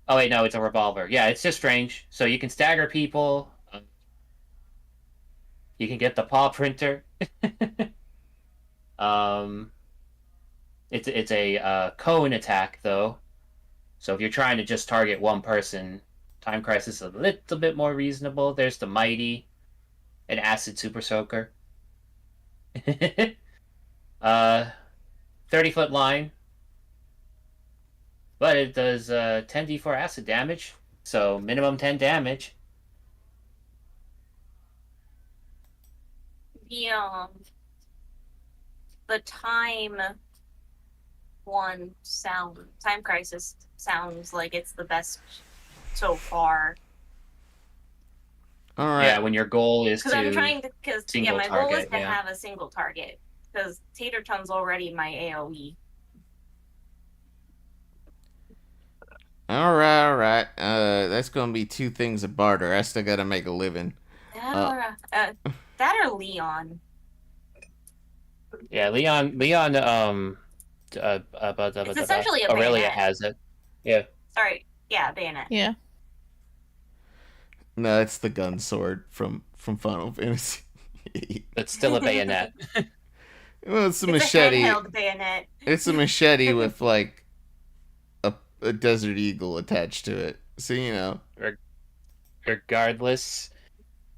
Oh wait, no, it's a revolver. Yeah, it's just strange. So you can stagger people. You can get the paw printer. It's a cone attack though. So if you're trying to just target one person, Time Crisis is a little bit more reasonable. There's the Mighty, an Acid Super Soaker. 30-foot line. But it does 10d4 acid damage, so minimum 10 damage. The Time Crisis sounds like it's the best so far. all right. Yeah, when your goal is to I'm trying to, my goal is target, to have a single target. Because Tater Ton's already my AoE. All right. That's gonna be 2 things of barter. I still gotta make a living. That or Leon. Yeah, Leon. It's essentially a Aurelia bayonet. has it. Yeah. Sorry, yeah, bayonet. yeah. No, it's the gun sword from Final Fantasy. It's still a bayonet. Well, it's a machete. A handheld bayonet. It's a machete with like a Desert Eagle attached to it. So Regardless,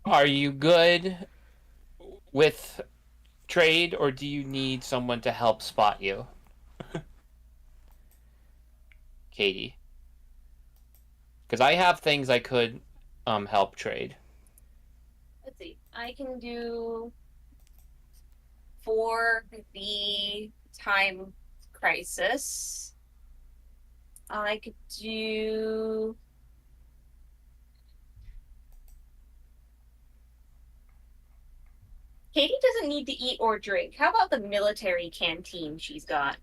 are you good with trade, or do you need someone to help spot you? Katie. Because I have things I could help trade. Let's see. I can do for the Time Crisis. I could do. Katie doesn't need to eat or drink. How about the military canteen she's got?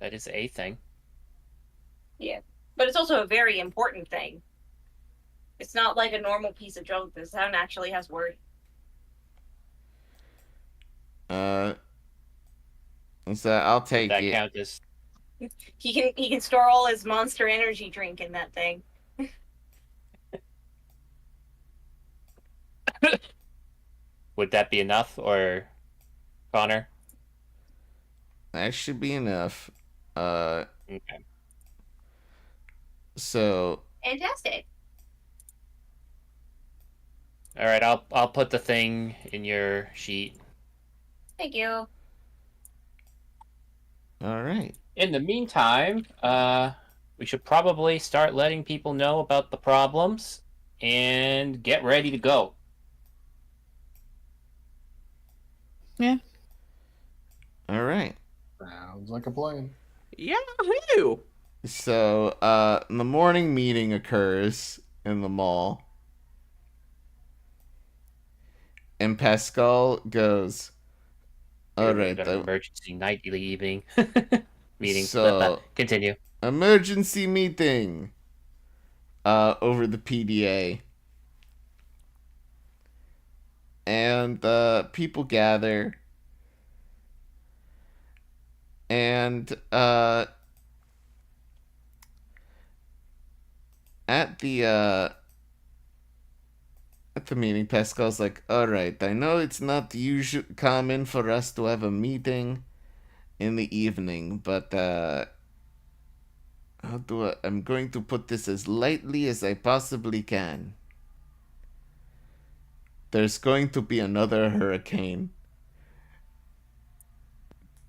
That is a thing. Yeah. But it's also a very important thing. It's not like a normal piece of junk. This town actually has worth. So I'll take That it. count as He can store all his Monster Energy drink in that thing. Would that be enough, or Connor? That should be enough. Okay. So Fantastic. All right, I'll put the thing in your sheet. Thank you. all right. In the meantime, we should probably start letting people know about the problems and get ready to go. Yeah. All right. Sounds like a plan. Yahoo! So the morning meeting occurs in the mall. And Pascal goes, all We've right, got an emergency nightly evening meeting. So- Continue. emergency meeting over the PDA. And people gather. And at the meeting, Pascal's like, all right, I know it's not usual common for us to have a meeting in the evening, but I'm going to put this as lightly as I possibly can. There's going to be another hurricane.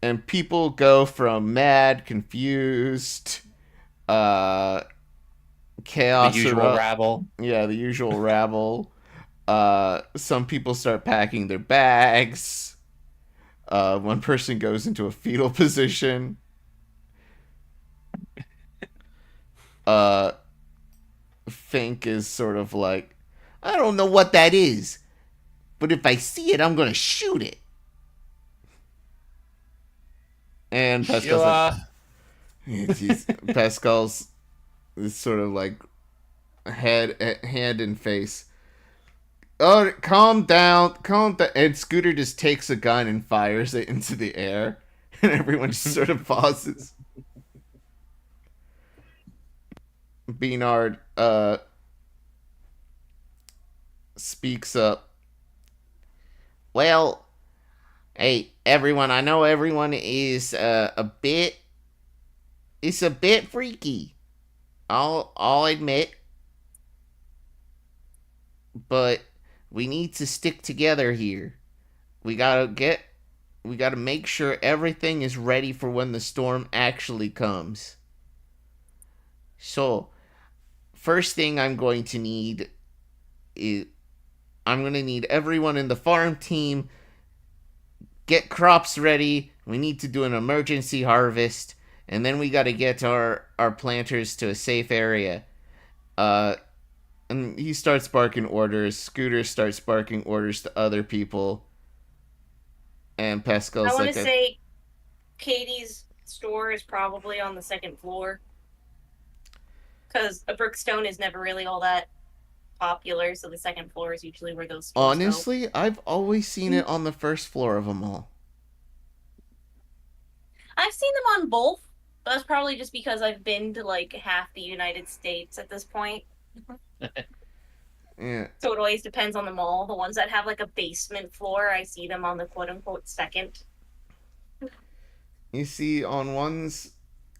And people go from mad, confused, chaos. The usual rabble. Yeah, the usual rabble. Some people start packing their bags. One person goes into a fetal position. Fink is sort of like, I don't know what that is, but if I see it, I'm gonna shoot it. And Pascal's Pascal's is sort of like hand and face. Oh, calm down. And Scooter just takes a gun and fires it into the air, and everyone just sort of pauses. Beanard speaks up. Well, hey everyone, I know everyone is it's a bit freaky. I'll admit. But we need to stick together here. We gotta make sure everything is ready for when the storm actually comes. So, first thing I'm going to need is everyone in the farm team get crops ready. We need to do an emergency harvest, and then we got to get our planters to a safe area. And he starts barking orders. Scooter starts barking orders to other people. And Pascal's I want like, to say Katie's store is probably on the second floor. Because a Brookstone is never really all that popular, so the second floor is usually where those stores honestly, I've always seen it on the first floor of a mall. I've seen them on both, but that's probably just because I've been to like half the United States at this point. Yeah. So it always depends on the mall. The ones that have like a basement floor, I see them on the quote-unquote second. You see, on ones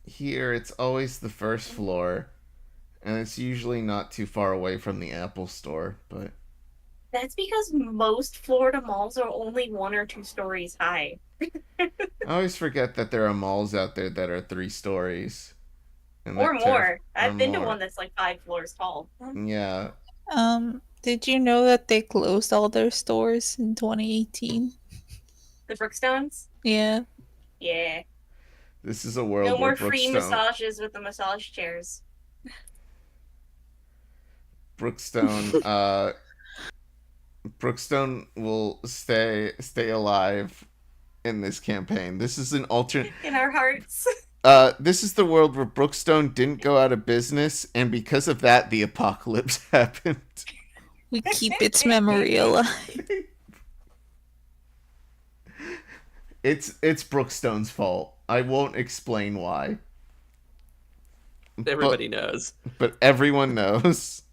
here, it's always the first floor. And it's usually not too far away from the Apple store, but... That's because most Florida malls are only 1 or 2 stories high. I always forget that there are malls out there that are 3 stories. And Or that more. I've or been to more. one that's like 5 floors tall. Yeah. Did you know that they closed all their stores in 2018? The Brookstones? Yeah. Yeah. This is a world No where more free Brookstone... massages with the massage chairs. Brookstone, Brookstone will stay alive in this campaign. This is an alternate... In our hearts. This is the world where Brookstone didn't go out of business, and because of that, the apocalypse happened. We keep its memory alive. It's Brookstone's fault. I won't explain why. Everybody knows. But everyone knows.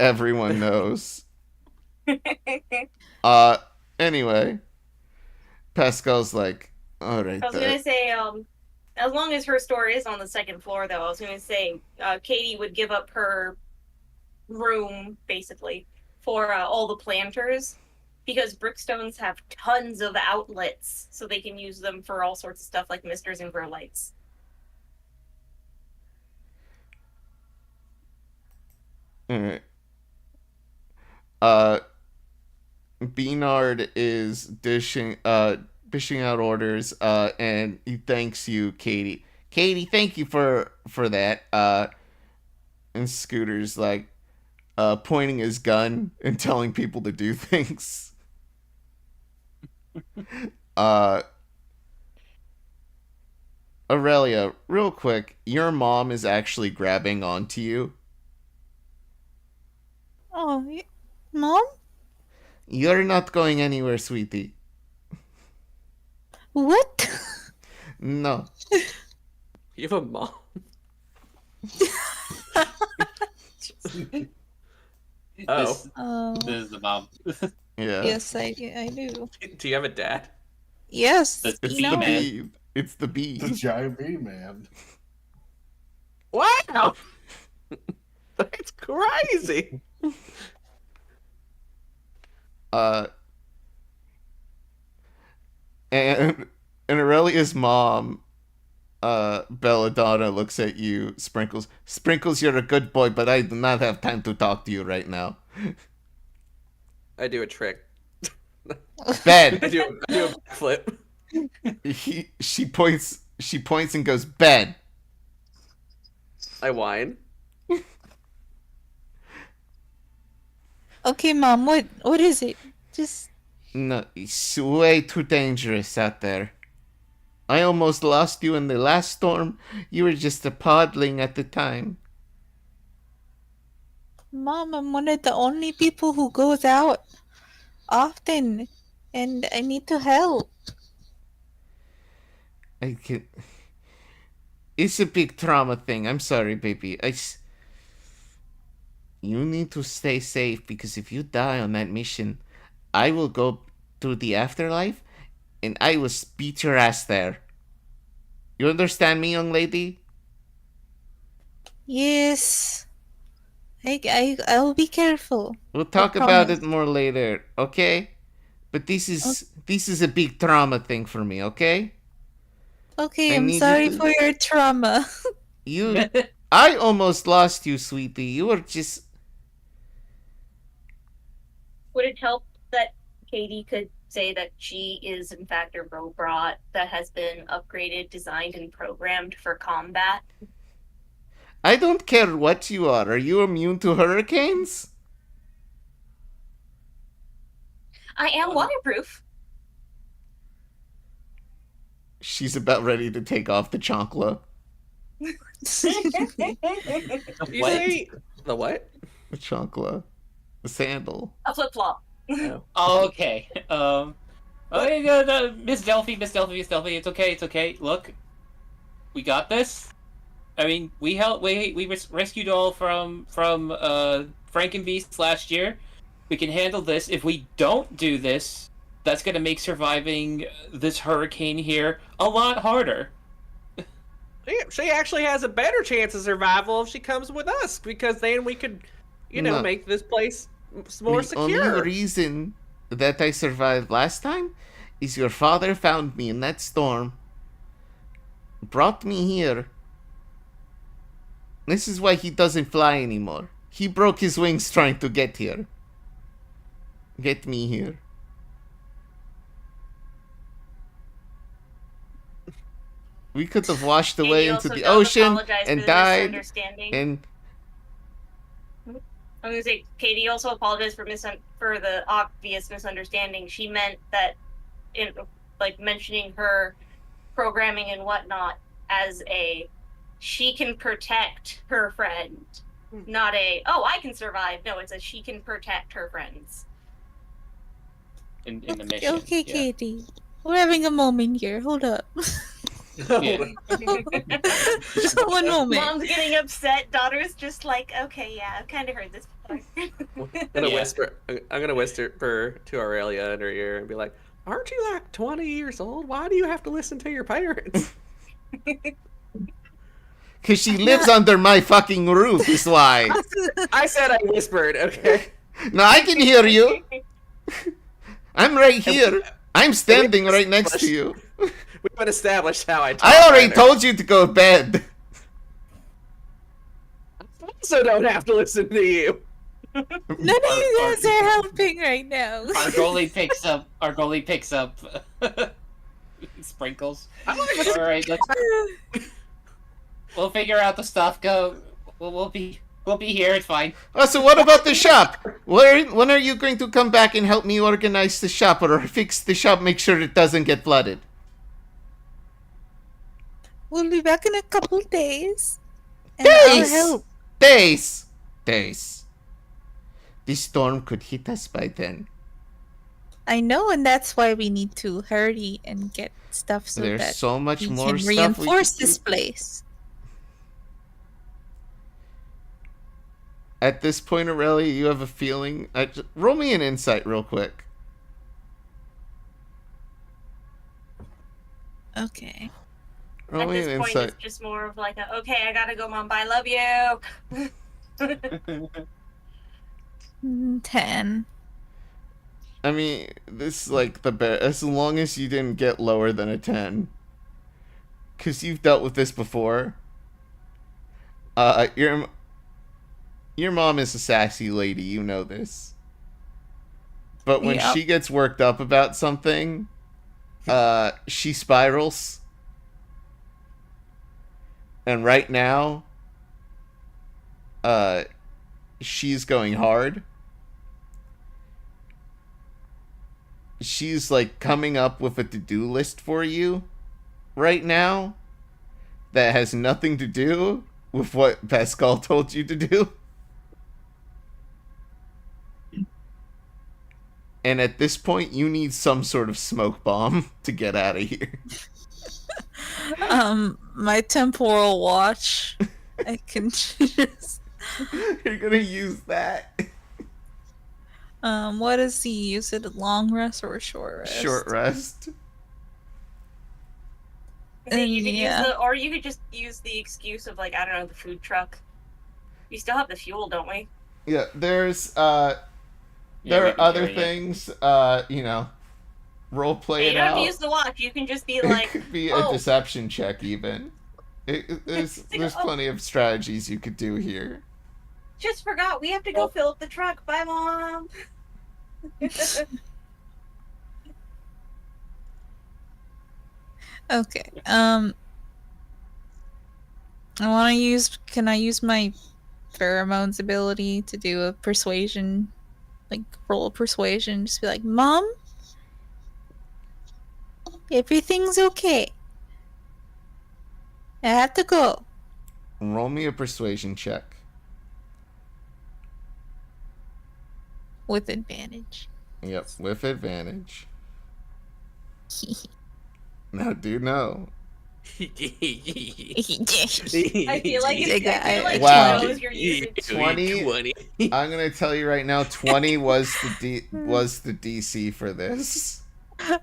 Everyone knows. Anyway. Pascal's like, alright. I was gonna say, as long as her store is on the second floor, though, I was going to say Katie would give up her room, basically, for all the planters, because Brickstones have tons of outlets, so they can use them for all sorts of stuff like misters and grow lights. Alright. Beanard is dishing out orders, and he thanks you, Katie. Katie, thank you for that. And Scooter's like pointing his gun and telling people to do things. Aurelia, real quick, your mom is actually grabbing onto you. Oh, Mom? You're not going anywhere, sweetie. What? No. You have a mom? This is the mom. Yeah. Yes, I do. Do you have a dad? Yes. It's It's you the know. bee. It's the bee. The giant bee man. Wow! That's crazy! And Aurelia's mom, Belladonna, looks at you, Sprinkles. Sprinkles, you're a good boy, but I do not have time to talk to you right now. I do a trick. I Bed. do a backflip. She points and goes, bed. I whine. Okay, Mom, what is it? Just No, it's way too dangerous out there. I almost lost you in the last storm. You were just a podling at the time. Mom, I'm one of the only people who goes out often, and I need to help. It's a big trauma thing. I'm sorry, baby. You need to stay safe, because if you die on that mission, I will go to the afterlife and I will beat your ass there. You understand me, young lady? Yes. I'll be careful. We'll talk I about promise. it more later, okay? But this is a big trauma thing for me, okay? Okay, I I'm need you sorry to- for your trauma. I almost lost you, sweetie. You were just... Would it help that Katie could say that she is, in fact, a robot that has been upgraded, designed, and programmed for combat? I don't care what you are. Are you immune to hurricanes? I am waterproof. She's about ready to take off the chancla. You What? say the what? The chancla. The sandal. A flip flop. Oh, okay. Miss Delphi, it's okay. Look, we got this. I mean, we rescued all from Frankenbeast last year. We can handle this. If we don't do this, that's gonna make surviving this hurricane here a lot harder. She actually has a better chance of survival if she comes with us, because then we could, No. make this place more The secure. only reason that I survived last time is your father found me in that storm, brought me here. This is why he doesn't fly anymore. He broke his wings trying to get here. Get me here. We could have washed Katie away into also the does ocean apologize and for the died. misunderstanding. And I'm gonna say Katie also apologized for the obvious misunderstanding. She meant that, in mentioning her programming and whatnot as she can protect her friend, not I can survive. No, it's she can protect her friends. In the mission. Okay, yeah. Katie. We're having a moment here. Hold up. Yeah. Just one moment. Mom's getting upset. Daughter's just like, okay, yeah, I've kind of heard this before. I'm gonna whisper to Aurelia in her ear and be like, "Aren't you like 20 years old? Why do you have to listen to your parents?" Because she lives under my fucking roof, is why. I said I whispered, okay? No, I can hear you. I'm right here. I'm standing right next to you. We haven't established how I talk. I already either. told you to go to bed. I also don't have to listen to you. None of you guys are helping right now. Argoli picks up sprinkles. All right, we'll figure out the stuff. Go. We'll be here. It's fine. Oh, so what about the shop? When are you going to come back and help me organize the shop or fix the shop, make sure it doesn't get flooded? We'll be back in a couple days. And I'll help. Days. This storm could hit us by then. I know, and that's why we need to hurry and get stuff so There's that so much we more can stuff reinforce we could this do. place. At this point, Aurelia, you have a feeling. Roll me an insight real quick. Okay. Roll At me this an point, insight. it's just more of like, okay, I gotta go, Mom. Bye, love you. 10. I mean, this is like the best. As long as you didn't get lower than a 10. Because you've dealt with this before. Your mom is a sassy lady, you know this. But when Yep. she gets worked up about something, she spirals. And right now, she's going hard. She's like coming up with a to-do list for you right now that has nothing to do with what Pascal told you to do. And at this point, you need some sort of smoke bomb to get out of here. My temporal watch. I can just. You're gonna use that. What does he use it? A long rest or a short rest? Short rest. You could Yeah. use or you could just use the excuse of like, I don't know, the food truck. We still have the fuel, don't we? Yeah, there's Yeah, there we are can other carry it. things, role play You it don't have out. to use the watch. You can just be It like, could be a oh. deception check even. There's plenty of strategies you could do here. just forgot. We have to go fill up the truck. Bye, Mom. Okay. Can I use my pheromones ability to do a persuasion, like roll a persuasion? Just be like, Mom, everything's okay. I have to go. Roll me a persuasion check. With advantage. Yep, with advantage. Now, do know. I feel like Wow. you know you're using 20. I'm gonna tell you right now, 20 was the DC for this.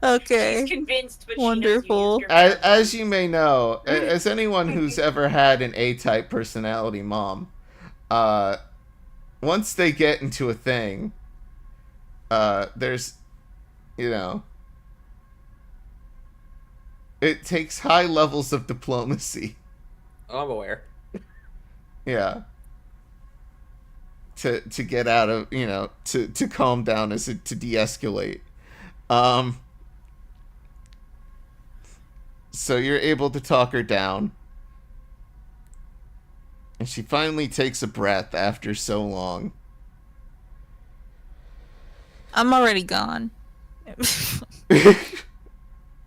Okay. She's convinced, but Wonderful. She knows you used your As you may know, as anyone who's ever had an A-type personality mom, once they get into a thing, there's, it takes high levels of diplomacy. Oh, I'm aware. Yeah. To get out of, to calm down, to de-escalate. So you're able to talk her down. And she finally takes a breath after so long. I'm already gone.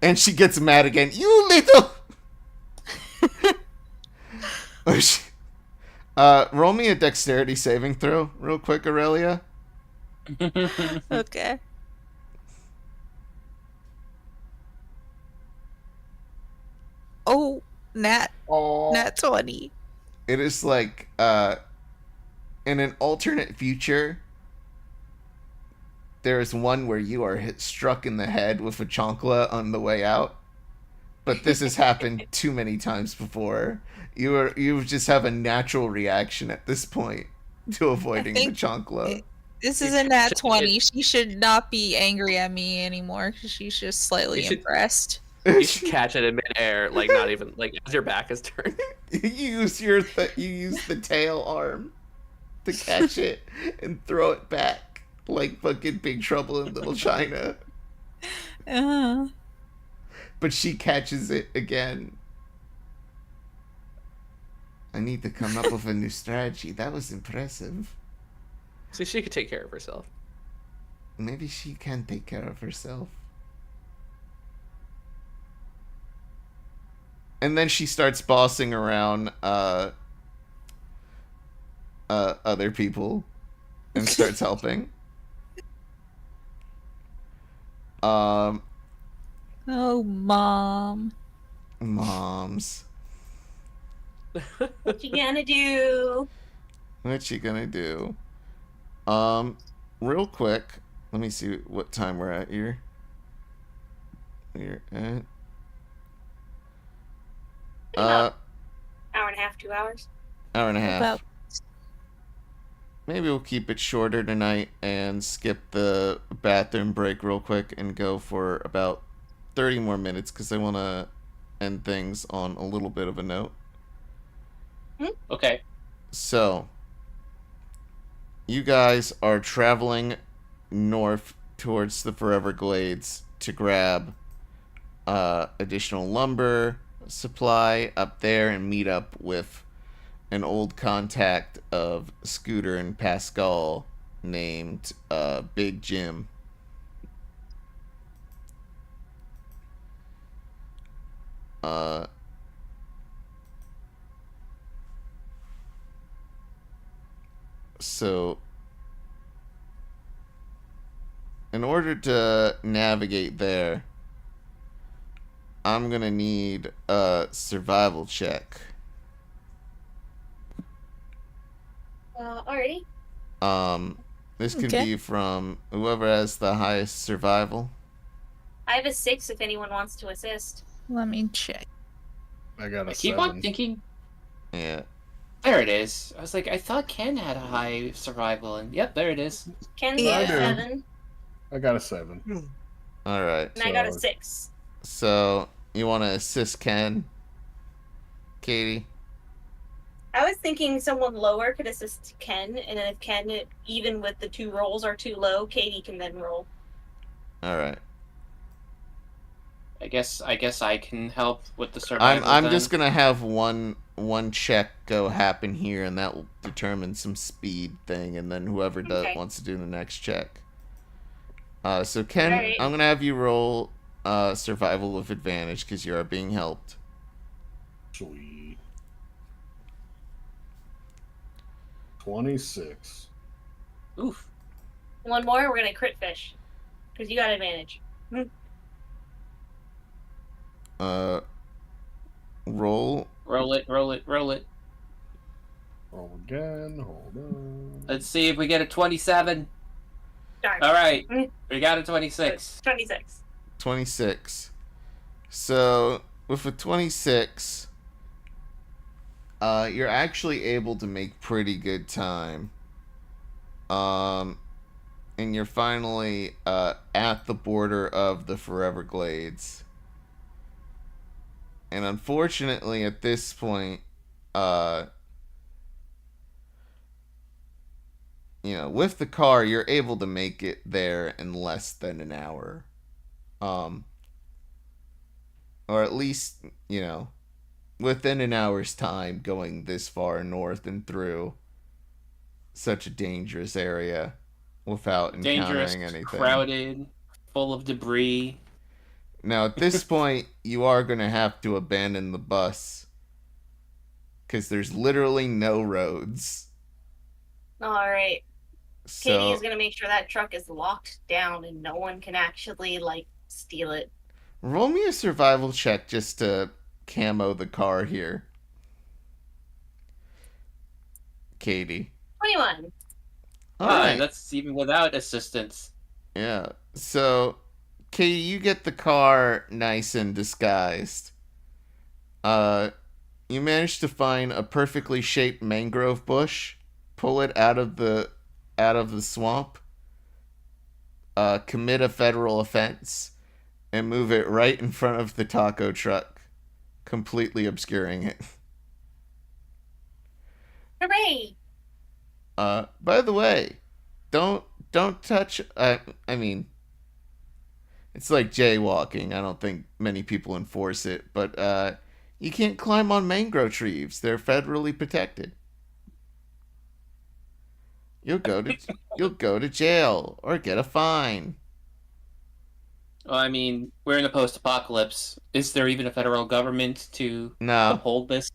And she gets mad again. You little... roll me a dexterity saving throw real quick, Aurelia. Okay. Oh, nat 20. It is like, in an alternate future, there is one where you are struck in the head with a chancla on the way out. but this has happened too many times before. You just have a natural reaction at this point to avoiding the think chancla. This You is a nat should- 20. She should not be angry at me anymore because she's just slightly You should- impressed. You should catch it in midair, like not even like as your back is turned. You use you use the tail arm to catch it and throw it back like fucking Big Trouble in Little China. Uh, But she catches it again. I need to come up with a new strategy. That was impressive. So she could take care of herself. Maybe she can take care of herself. And then she starts bossing around other people and starts helping. oh, mom. Moms. What you gonna do? What you gonna do? Real quick, let me see what time we're at here. We're at About hour and a half, 2 hours. hour and a half. About- Maybe we'll keep it shorter tonight and skip the bathroom break real quick and go for about 30 more minutes because I want to end things on a little bit of a note. Okay. So, you guys are traveling north towards the Forever Glades to grab additional lumber supply up there and meet up with an old contact of Scooter and Pascal named Big Jim. So, in order to navigate there, I'm gonna need a survival check. Alrighty. This can Okay. be from whoever has the highest survival. I have a 6 if anyone wants to assist. Let me check. I got a I keep 7. on thinking. Yeah. There it is. I was like, I thought Ken had a high survival, and yep, there it is. Ken's Yeah. got a I do. 7, I got a 7. All right. and I got a So- 6. So you want to assist Ken, Katie? I was thinking someone lower could assist Ken, and then if Ken, even with the 2 rolls, are too low, Katie can then roll. All right. I guess I can help with the survival. I'm then. just gonna have one check go happen here, and that will determine some speed thing, and then whoever Okay. wants to do the next check. So Ken, Alright. I'm gonna have you roll survival with advantage because you are being helped. Sweet. 26. Oof. One more, we're gonna crit fish. Because you got advantage. Roll. Roll it. Roll again. Hold on. Let's see if we get a 27. Darn. All right, Mm. we got a 26. 26. 26. So with a 26, you're actually able to make pretty good time. And you're finally at the border of the Forever Glades. And unfortunately, at this point, with the car, you're able to make it there in less than an hour. Or at least, within an hour's time going this far north and through such a dangerous area without Dangerous, encountering anything. crowded, full of debris. Now, at this point, you are going to have to abandon the bus because there's literally no roads. Alright. Katie So, is gonna make sure that truck is locked down and no one can actually, steal it. roll me a survival check just to camo the car here. Katie. 21. All Ah, right. that's even without assistance. Yeah. So, Katie, you get the car nice and disguised. You manage to find a perfectly shaped mangrove bush, pull it out of the swamp, commit a federal offense, and move it right in front of the taco truck, completely obscuring it. Hooray! By the way, don't touch. I mean, it's like jaywalking. I don't think many people enforce it, but you can't climb on mangrove trees. They're federally protected. You'll go to jail or get a fine. Well, I mean, we're in a post-apocalypse. Is there even a federal government to No. uphold this?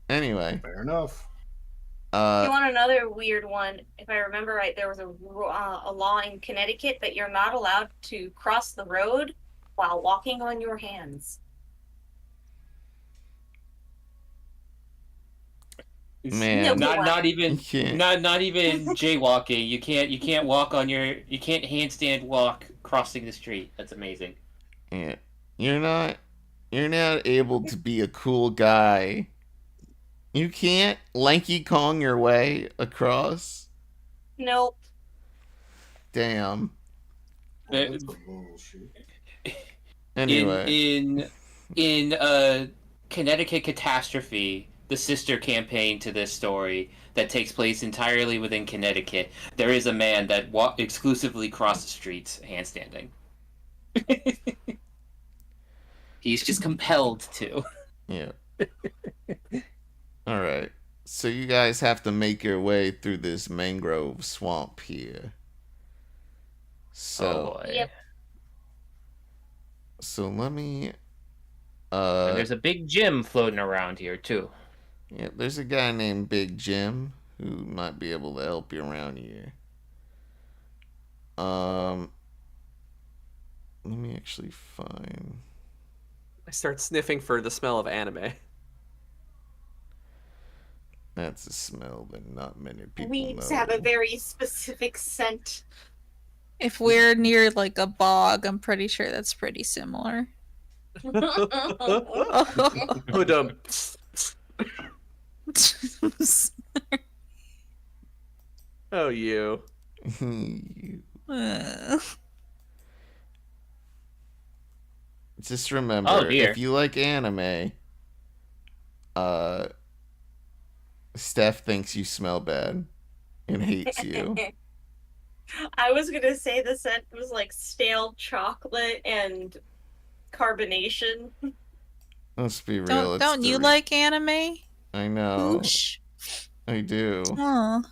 Anyway. Fair enough. You want another weird one? If I remember right, there was a law in Connecticut that you're not allowed to cross the road while walking on your hands. Man, not even jaywalking. You can't walk on you can't handstand walk crossing the street. That's amazing. Yeah. You're not able to be a cool guy. You can't Lanky Kong your way across. Nope. Damn. That's bullshit. Anyway. In a Connecticut catastrophe, the sister campaign to this story that takes place entirely within Connecticut, there is a man that exclusively crosses streets handstanding. He's just compelled to. Yeah. All right. So you guys have to make your way through this mangrove swamp here. So, boy. Yep. So let me And there's a big gym floating around here too. yeah, there's a guy named Big Jim who might be able to help you around here. Let me actually find. I start sniffing for the smell of anime. That's a smell that not many people Weeds know. have a very specific scent. If we're near like a bog, I'm pretty sure that's pretty similar. Oh, you. Just remember, Oh, dear. if you like anime, Steph thinks you smell bad and hates you. I was gonna say the scent was like stale chocolate and carbonation. Let's be real. Don't you like anime? I know. Boosh. I do. Oh.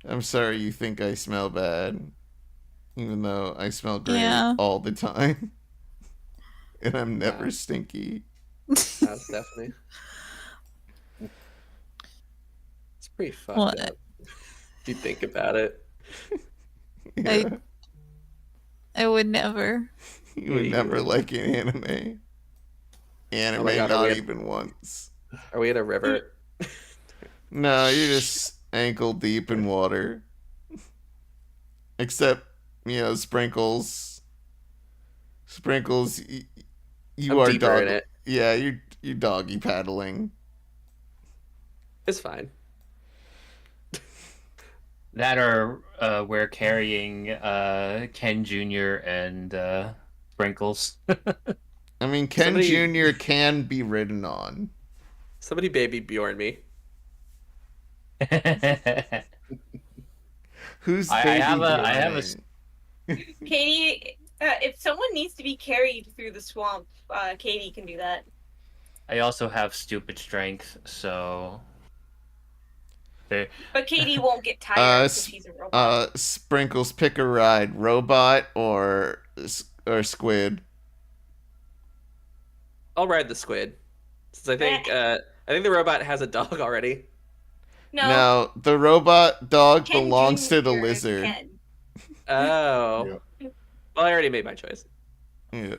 I'm sorry you think I smell bad, even though I smell great Yeah. all the time, and I'm never stinky. That's definitely. It's pretty fucked What? up. If you think about it. Yeah. I would never. You would never like an anime. Anime, Oh my God, not even once. Are we in a river? No, you're just ankle deep in water. Except, Sprinkles. Sprinkles, you I'm are deeper in it. Yeah, you're doggy paddling. It's fine. That or we're carrying Ken Jr. and Sprinkles. I mean, Ken Somebody- Jr. can be ridden on. Somebody baby Bjorn me. Who's I baby have a Bjorning? Katie, if someone needs to be carried through the swamp, Katie can do that. I also have stupid strength, so there. But Katie won't get tired because she's a robot. Sprinkles, pick a ride: robot or squid. I'll ride the squid. Since I think the robot has a dog already. No, the robot dog Ken belongs to the Jr. lizard. Ken. Oh. Yeah. Well, I already made my choice. Yeah.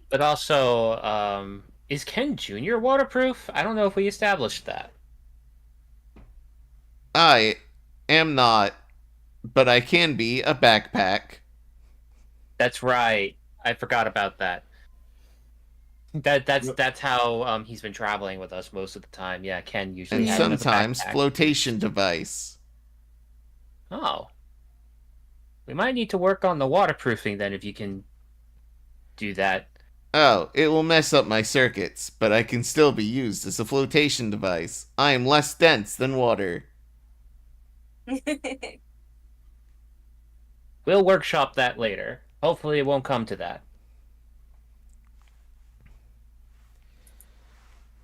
But also, is Ken Jr. waterproof? I don't know if we established that. I am not, but I can be a backpack. That's right. I forgot about that. That's how he's been traveling with us most of the time. Yeah, Ken usually And has it as a sometimes backpack. flotation device. Oh. We might need to work on the waterproofing then if you can do that. Oh, it will mess up my circuits, but I can still be used as a flotation device. I am less dense than water. We'll workshop that later. Hopefully it won't come to that.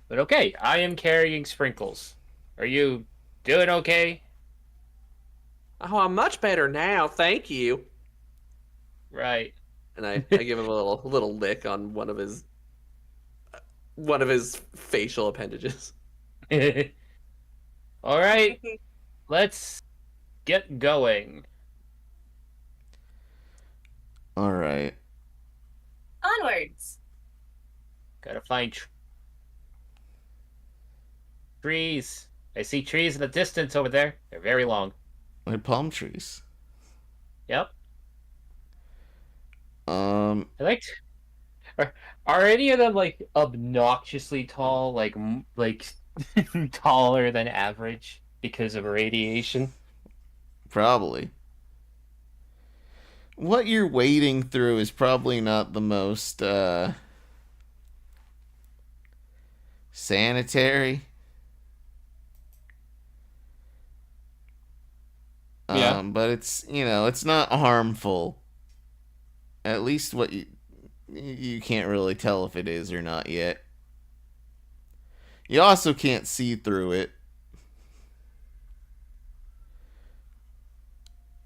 But okay, I am carrying Sprinkles. Are you doing okay? Oh, I'm much better now. Thank you. Right. And I give him a little lick on one of his facial appendages. All right, let's get going. All right. Onwards. Gotta find trees. I see trees in the distance over there. They're very long. Like palm trees. Yep. Um, I liked. Are any of them like obnoxiously tall, like taller than average because of radiation? probably. What you're wading through is probably not the most sanitary. Yeah. But it's, it's not harmful. At least what you can't really tell if it is or not yet. You also can't see through it.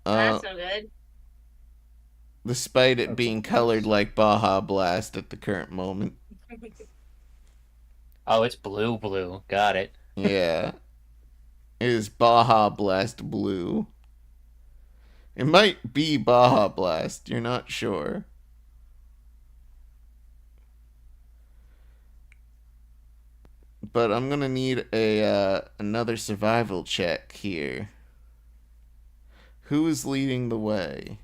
That's no good. Despite it being colored like Baja Blast at the current moment. Oh, it's blue. Got it. Yeah. It is Baja Blast blue. It might be Baja Blast, you're not sure. But I'm gonna need another survival check here. Who is leading the way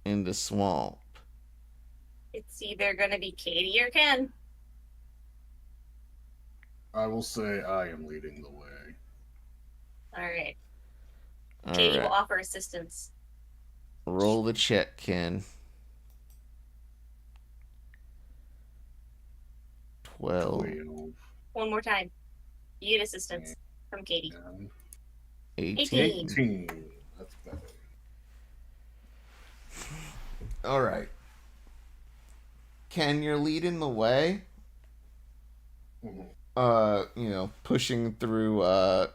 in the swamp? It's either gonna be Katie or Ken. I will say I am leading the way. Alright. All Katie will right. offer assistance. Roll the check, Ken. 12. 12, One more time. You get assistance from Katie. 18. 18. That's better. All right. Ken, you're leading the way. Pushing through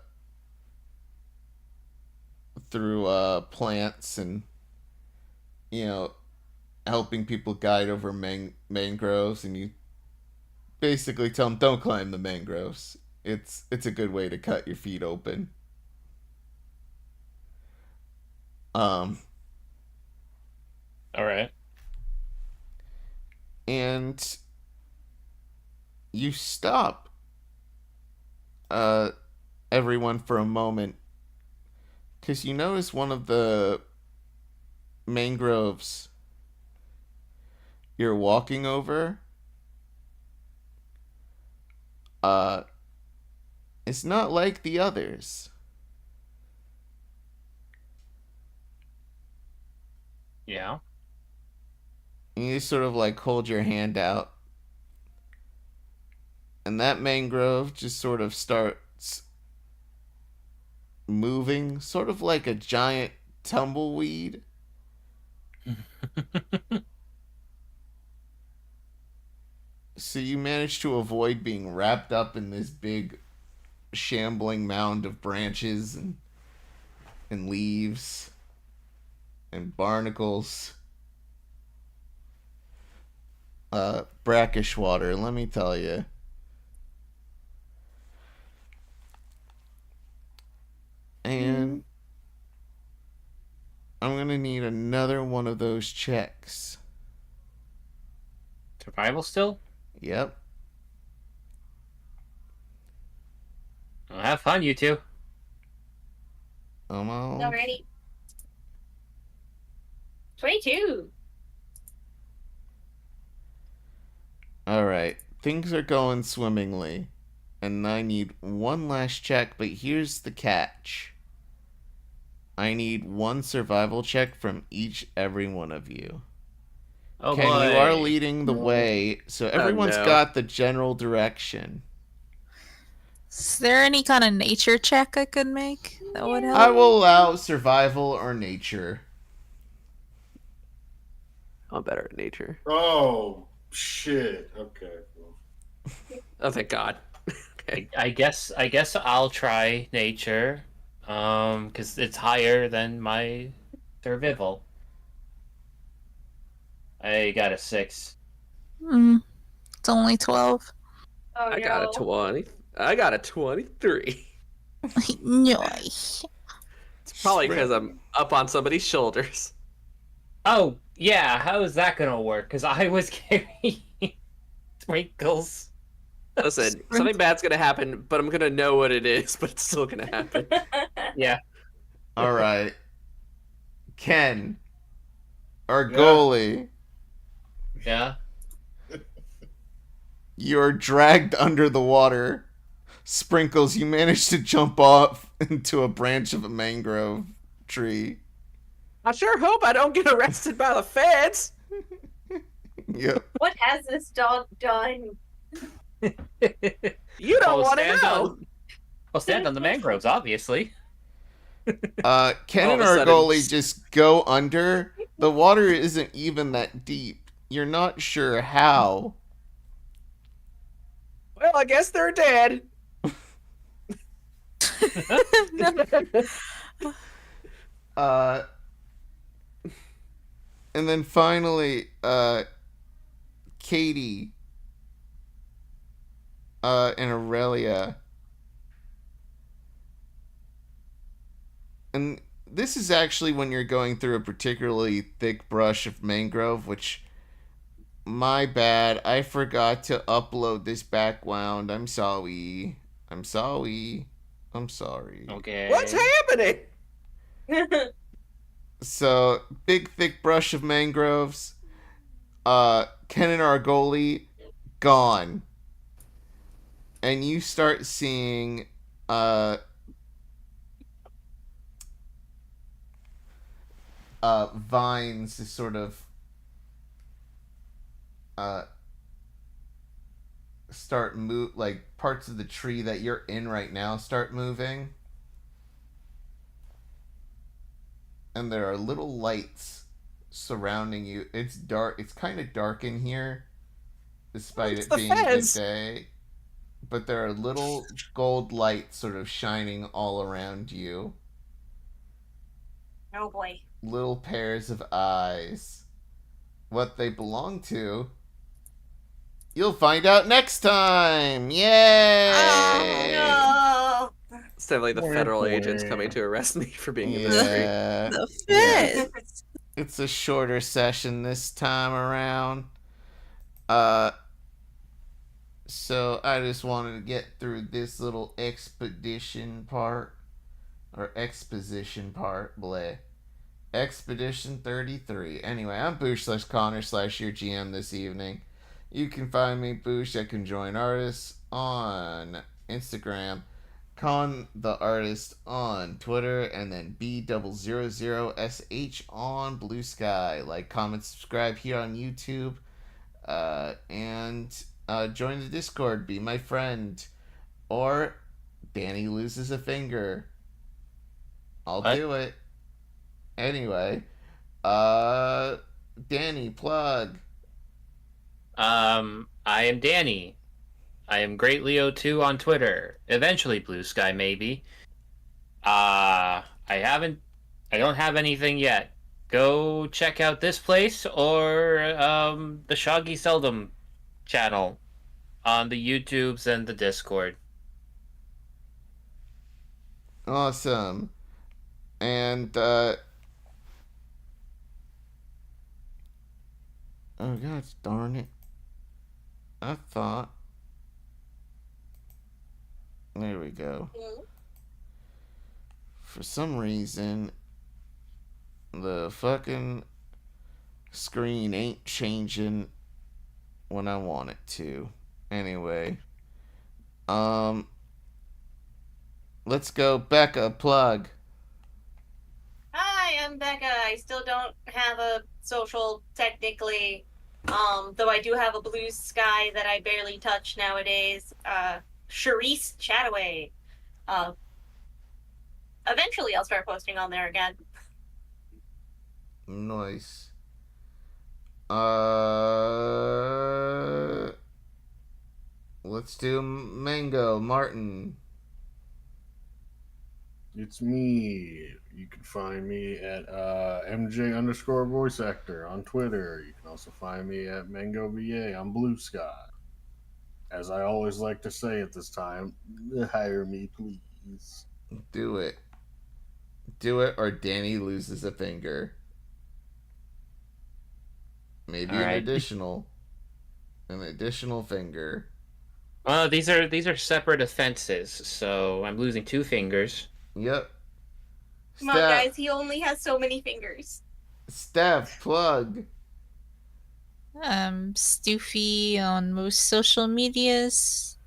plants and helping people guide over mangroves, and you basically tell them don't climb the mangroves. It's a good way to cut your feet open. All right. And you stop everyone for a moment, because you notice one of the mangroves you're walking over it's not like the others. Yeah. And you sort of like hold your hand out, and that mangrove just sort of starts moving, sort of like a giant tumbleweed. So you manage to avoid being wrapped up in this big shambling mound of branches and leaves and barnacles. Brackish water, let me tell you. And I'm gonna need another one of those checks. Survival still? Yep. Well, have fun, you two. Almost. Alrighty. 22. Alright. Things are going swimmingly. And I need one last check, but here's the catch. I need one survival check from every one of you. Oh Ken, boy. you are leading the way, so everyone's no. got the general direction. Is there any kind of nature check I could make that would help? I will allow survival or nature. I'm better at nature. Oh, shit. Okay. Oh, thank God. Okay. I guess I'll try nature, because it's higher than my survival. I got a 6. It's only 12. Oh, I got a 20. I got a 23. Nice. It's probably because I'm up on somebody's shoulders. Oh yeah, how is that gonna work? Because I was carrying sprinkles. Listen, something bad's gonna happen, but I'm gonna know what it is, but it's still gonna happen. Yeah. Alright. Ken. ARGOLI. Yeah. You're dragged under the water. Sprinkles, you manage to jump off into a branch of a mangrove tree. I sure hope I don't get arrested by the feds. Yep. What has this dog done? You don't want to know. I'll stand on the mangroves, obviously. Ken All and of a sudden- ARGOLI just go under. The water isn't even that deep. You're not sure how. Well, I guess they're dead. And then finally, Katie, and Aurelia. And this is actually when you're going through a particularly thick brush of mangrove, which, my bad, I forgot to upload this background. I'm sorry. Okay. What's happening? So, big thick brush of mangroves. Ken and ARGOLI gone. And you start seeing vines just sort of start move, like parts of the tree that you're in right now start moving. And there are little lights surrounding you. It's dark. It's kind of dark in here, despite It's it the being feds. midday. But there are little gold lights sort of shining all around you. Oh boy. Little pairs of eyes. What they belong to, you'll find out next time! Yay! Oh It's definitely the federal agents coming to arrest me for being in the street. Yeah. The Yeah. feds. It's a shorter session this time around. So I just wanted to get through this little exposition part. Bleh. Expedition 33. Anyway, I'm Boosh /Connar /your GM this evening. You can find me, Boosh, at ConJoined Artists on Instagram, Con the Artist on Twitter, and then B000SH on Blue Sky. Like, comment, subscribe here on YouTube, and join the Discord, be my friend, or Danny loses a finger. I'll do it. Anyway, Danny, plug. I am Danny. I am GreatLeo2 on Twitter. Eventually Blue Sky, maybe. I don't have anything yet. Go check out this place or the Shoggy Seldom channel on the YouTubes and the Discord. Awesome. And, oh god darn it. I thought. There we go. For some reason, the fucking Screen ain't changing when I want it to. Anyway. Let's go, Becca, plug. Hi, I'm Becca. I still don't have a social technically. Though I do have a blue sky that I barely touch nowadays. Charisse Chataway. Eventually I'll start posting on there again. Nice. Let's do Mango, Martin. It's me. You can find me at MJ_voice actor on Twitter. You can also find me at MangoVA on Blue Sky. As I always like to say at this time, hire me, please. Do it. Do it, or Danny loses a finger. Maybe All right. an additional finger. Well, these are separate offenses, so I'm losing 2 fingers. Yep. Come on, guys. He only has so many fingers. Steph, plug. Stoophie on most social medias.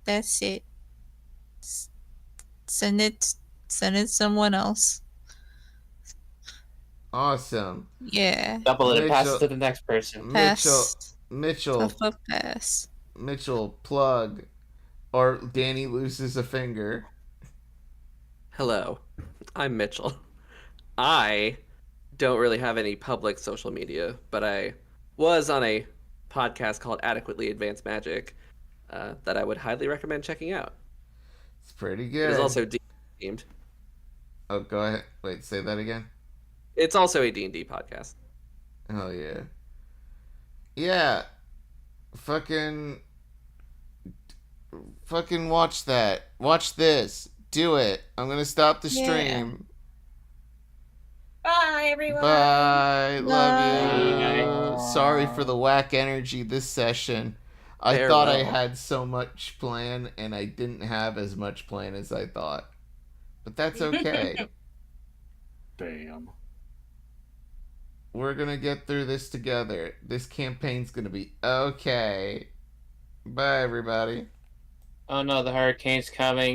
That's it. Send it someone else. Awesome. Yeah. Double it and pass Mitchell- it to the next person. Pass. Mitchell, Tough up pass. Mitchell, plug. Or Danny loses a finger. Hello, I'm Mitchell. I don't really have any public social media, but I was on a podcast called Adequately Advanced Magic that I would highly recommend checking out. It's pretty It good. is also D&D themed. Oh, go ahead. Wait, say that again. It's also a D&D podcast. Oh, yeah. Yeah. Fucking watch that. Watch this. Do it. I'm gonna stop the stream. Bye, everyone. Bye. Love Bye. you. Sorry for the whack energy this session. I thought I had so much plan, and I didn't have as much plan as I thought. But that's okay. Damn. We're gonna get through this together. This campaign's gonna be okay. Bye, everybody. Oh no, the hurricane's coming.